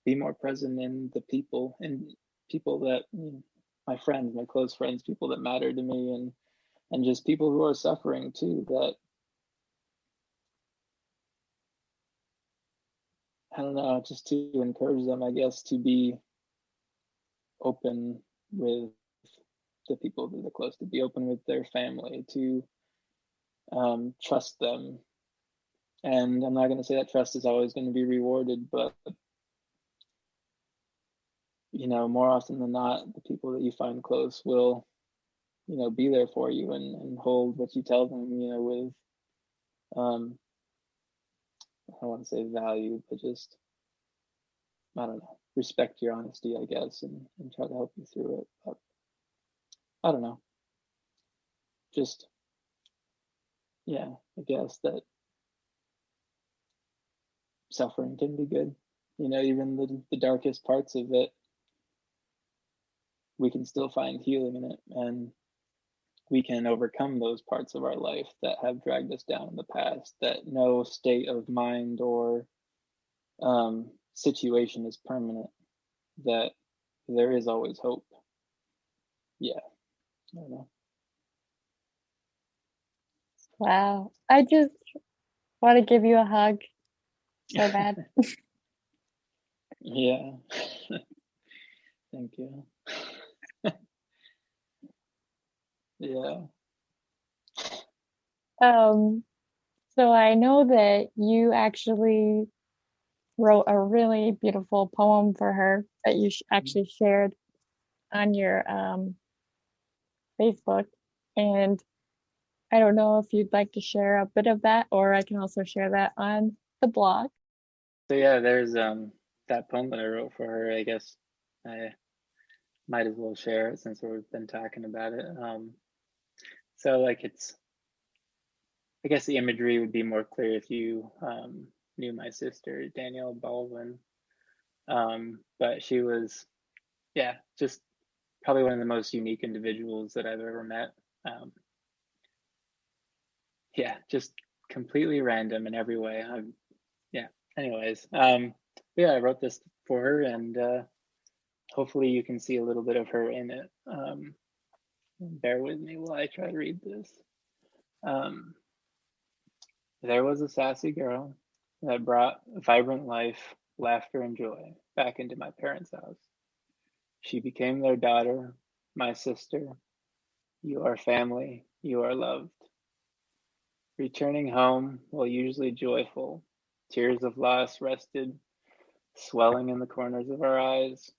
be more present in the people, and people that, my friends, my close friends, people that matter to me, and just people who are suffering too, that, I don't know, just to encourage them, I guess, to be open with the people that they're close to, be open with their family, to trust them. And I'm not going to say that trust is always going to be rewarded, but more often than not, the people that you find close will, be there for you, and hold what you tell them, with, um, I don't want to say value, but just, I don't know, respect your honesty, I guess, and try to help you through it. But I don't know, just, yeah, I guess that suffering can be good. Even the darkest parts of it, we can still find healing in it, and we can overcome those parts of our life that have dragged us down in the past, that no state of mind or situation is permanent, that there is always hope. Yeah, I don't know. Wow. I just want to give you a hug so bad. Yeah. Thank you. Yeah. So I know that you actually wrote a really beautiful poem for her that you actually shared on your Facebook. And I don't know if you'd like to share a bit of that, or I can also share that on the blog. So yeah, there's that poem that I wrote for her. I guess I might as well share it since we've been talking about it. So like I guess the imagery would be more clear if you knew my sister, Danielle Baldwin. But she was, yeah, just probably one of the most unique individuals that I've ever met. Um, yeah, just completely random in every way. Yeah. Anyways, yeah, I wrote this for her, and hopefully you can see a little bit of her in it. Bear with me while I try to read this. Um, there was a sassy girl that brought vibrant life, laughter, and joy back into my parents' house. She became their daughter, my sister. You are family, you are loved. Returning home, while usually joyful, tears of loss rested, swelling in the corners of our eyes,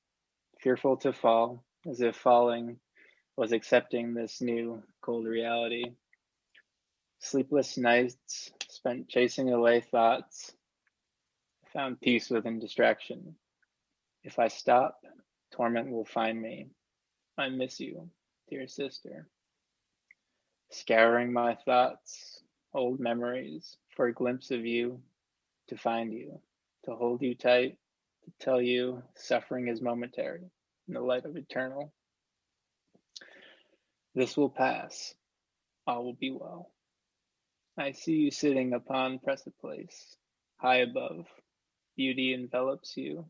fearful to fall, as if falling was accepting this new cold reality. Sleepless nights spent chasing away thoughts, found peace within distraction. If I stop, torment will find me. I miss you, dear sister. Scouring my thoughts, old memories, for a glimpse of you, to find you, to hold you tight, to tell you suffering is momentary in the light of eternal. This will pass, all will be well. I see you sitting upon precipice, high above. Beauty envelops you.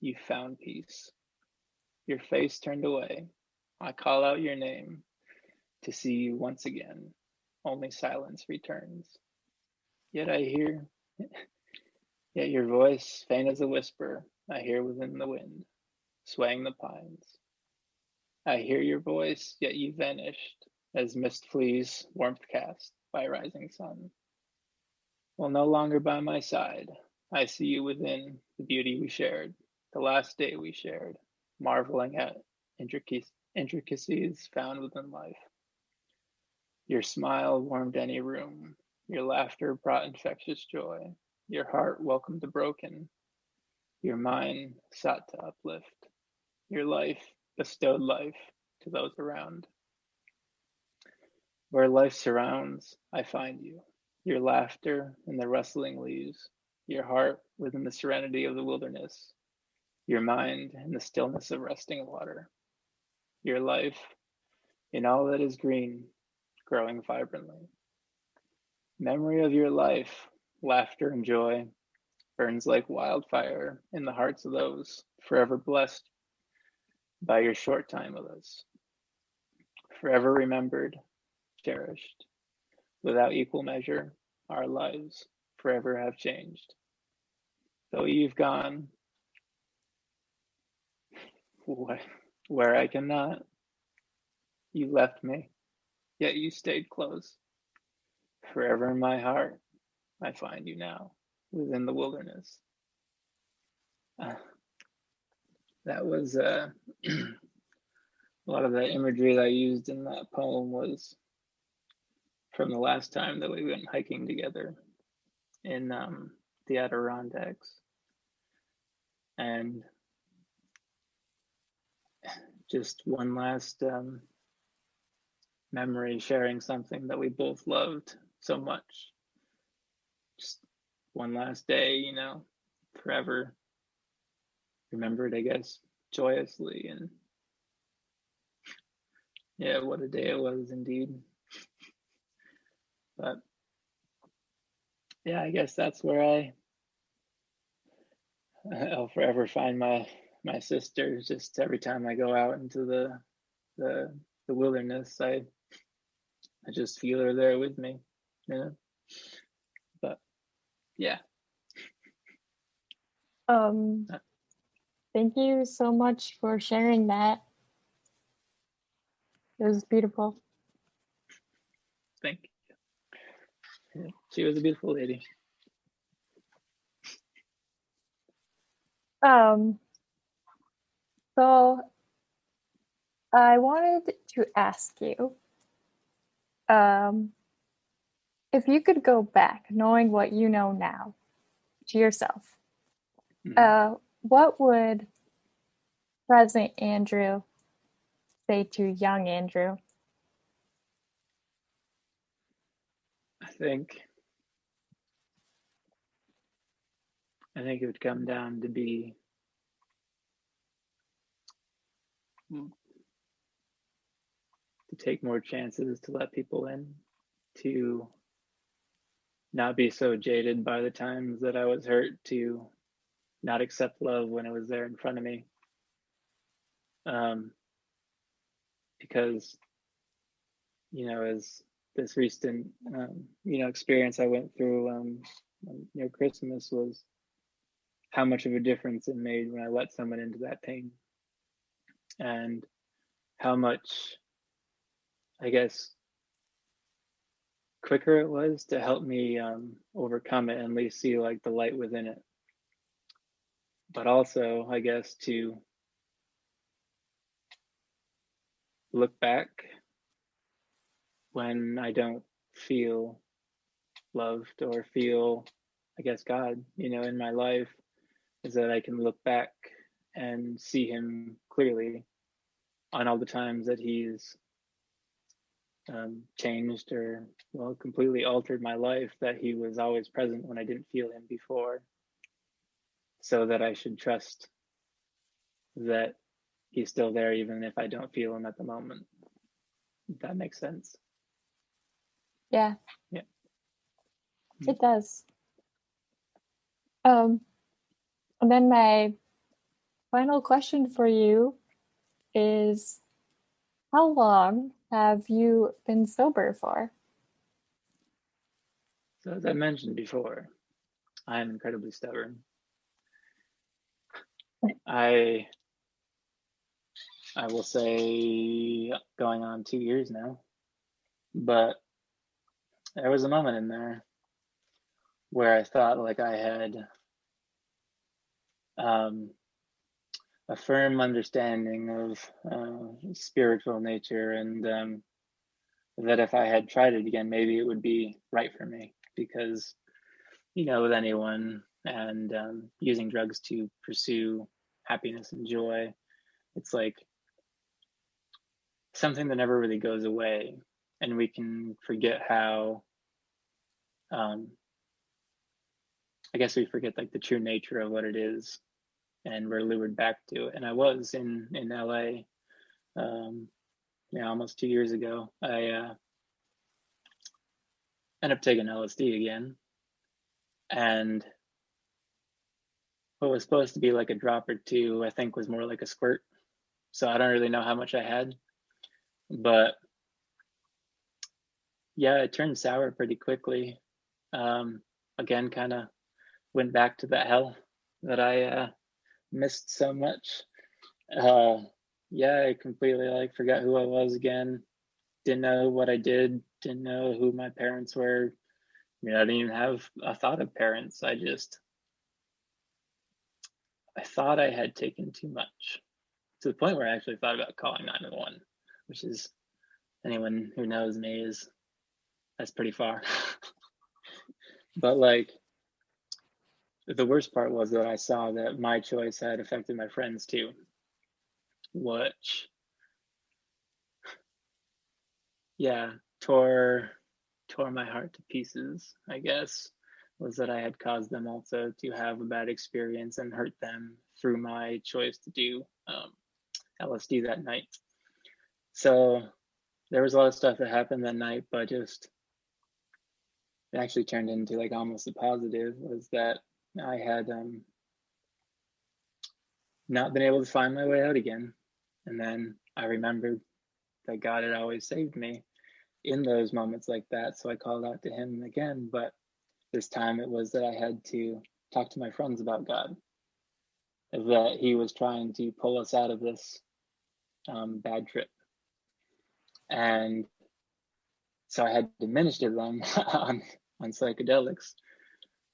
You found peace. Your face turned away. I call out your name to see you once again. Only silence returns. Yet I hear, yet your voice, faint as a whisper, I hear within the wind, swaying the pines. I hear your voice, yet you vanished, as mist flees, warmth cast by rising sun. While no longer by my side, I see you within the beauty we shared, the last day we shared, marveling at intricacies found within life. Your smile warmed any room, your laughter brought infectious joy, your heart welcomed the broken, your mind sought to uplift, your life bestowed life to those around. Where life surrounds, I find you, your laughter in the rustling leaves, your heart within the serenity of the wilderness, your mind in the stillness of resting water, your life in all that is green, growing vibrantly. Memory of your life, laughter and joy, burns like wildfire in the hearts of those forever blessed by your short time with us, forever remembered, cherished. Without equal measure, our lives forever have changed. Though you've gone where I cannot, you left me, yet you stayed close. Forever in my heart, I find you now, within the wilderness. Uh, that was a lot of the imagery that I used in that poem was from the last time that we went hiking together in the Adirondacks. And just one last memory sharing something that we both loved so much. Just one last day, forever remembered, I guess, joyously. And yeah, what a day it was indeed. But yeah, I guess that's where I'll forever find my sister. Just every time I go out into the wilderness, I just feel her there with me, you know. But yeah, Thank you so much for sharing that. It was beautiful. Thank you. She was a beautiful lady. So I wanted to ask you, if you could go back knowing what you know now to yourself, what would present Andrew say to young Andrew? I think it would come down to be to take more chances, to let people in, to not be so jaded by the times that I was hurt, to not accept love when it was there in front of me. Because, as this recent, experience I went through, Christmas, was how much of a difference it made when I let someone into that pain, and how much, I guess, quicker it was to help me overcome it and at least see like the light within it. But also, I guess, to look back when I don't feel loved or feel, I guess, God, in my life, is that I can look back and see him clearly on all the times that he's changed or, well, completely altered my life, that he was always present when I didn't feel him before. So that I should trust that he's still there even if I don't feel him at the moment. If that makes sense. Yeah. Yeah. It does. And then my final question for you is, how long have you been sober for? So as I mentioned before, I am incredibly stubborn. I will say going on 2 years now, but there was a moment in there where I thought like I had a firm understanding of spiritual nature, and that if I had tried it again, maybe it would be right for me, because with anyone and using drugs to pursue happiness and joy, it's like something that never really goes away, and we can forget how I guess we forget like the true nature of what it is, and we're lured back to it. And I was in LA almost 2 years ago. I ended up taking LSD again, and what was supposed to be like a drop or two, I think was more like a squirt. So I don't really know how much I had, but yeah, it turned sour pretty quickly. Again, kind of went back to that hell that I missed so much. Yeah, I completely like forgot who I was again. Didn't know what I did. Didn't know who my parents were. I didn't even have a thought of parents. I thought I had taken too much, to the point where I actually thought about calling 911, which is, anyone who knows me, that's pretty far. But like, the worst part was that I saw that my choice had affected my friends too, which, yeah, tore my heart to pieces, I guess, was that I had caused them also to have a bad experience and hurt them through my choice to do LSD that night. So there was a lot of stuff that happened that night, but just it actually turned into like almost a positive, was that I had not been able to find my way out again. And then I remembered that God had always saved me in those moments like that. So I called out to him again, but this time it was that I had to talk to my friends about God. that he was trying to pull us out of this bad trip. And so I had diminished them on psychedelics.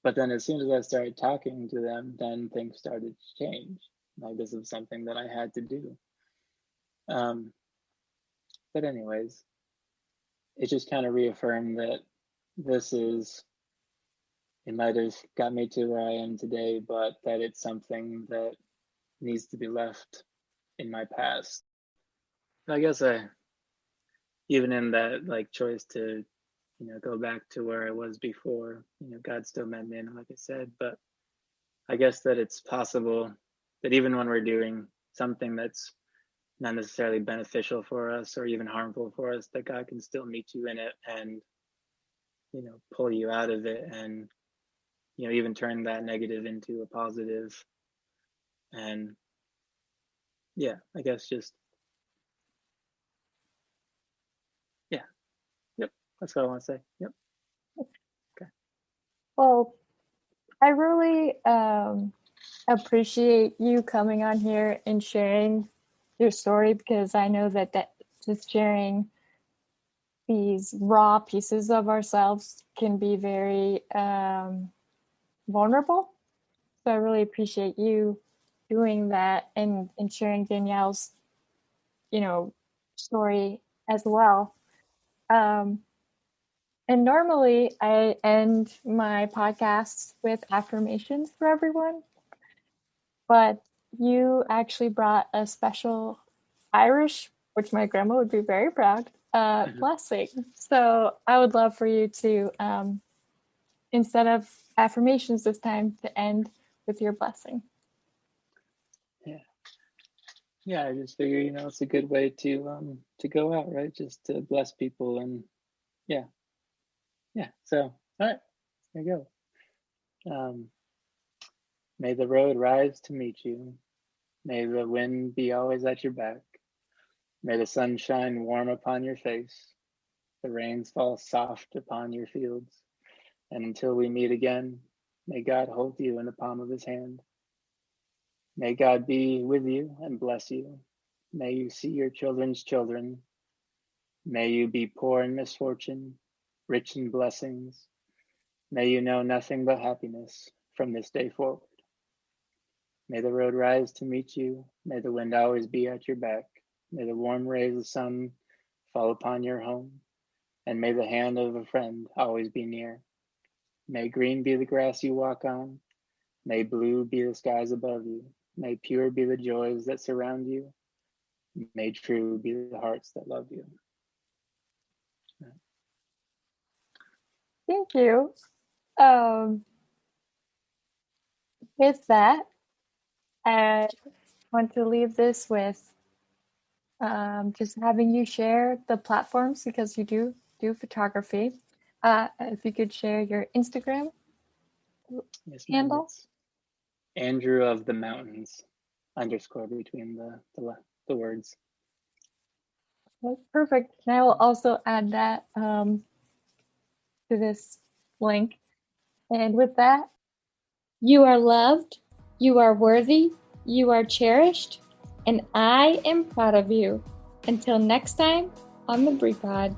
But then as soon as I started talking to them, then things started to change. Like, this is something that I had to do. But anyways, it just kind of reaffirmed that it might have got me to where I am today, but that it's something that needs to be left in my past. I guess even in that like choice to, go back to where I was before, God still met me in, like I said, but I guess that it's possible that even when we're doing something that's not necessarily beneficial for us or even harmful for us, that God can still meet you in it and, pull you out of it and, even turn that negative into a positive. And yeah, I guess just, yeah. Yep. That's what I want to say. Yep. Okay. Well, I really appreciate you coming on here and sharing your story, because I know that just sharing these raw pieces of ourselves can be very vulnerable. So I really appreciate you doing that and sharing Danielle's, story as well. And normally I end my podcasts with affirmations for everyone, but you actually brought a special Irish, which my grandma would be very proud, blessing. So I would love for you to, instead of affirmations this time, to end with your blessing. Yeah, I just figure, it's a good way to go out, right? Just to bless people and yeah. So, all right, there you go. May the road rise to meet you. May the wind be always at your back. May the sun shine warm upon your face. The rains fall soft upon your fields. And until we meet again, may God hold you in the palm of his hand. May God be with you and bless you. May you see your children's children. May you be poor in misfortune, rich in blessings. May you know nothing but happiness from this day forward. May the road rise to meet you. May the wind always be at your back. May the warm rays of the sun fall upon your home. And may the hand of a friend always be near. May green be the grass you walk on. May blue be the skies above you. May pure be the joys that surround you. May true be the hearts that love you. Thank you. With that, I want to leave this with just having you share the platforms, because you do photography. If you could share your Instagram handle. It's Andrew of the Mountains _ between the words. Okay, perfect. And I will also add that to this link. And with that, you are loved, you are worthy, you are cherished, and I am proud of you. Until next time on the Brie Pod.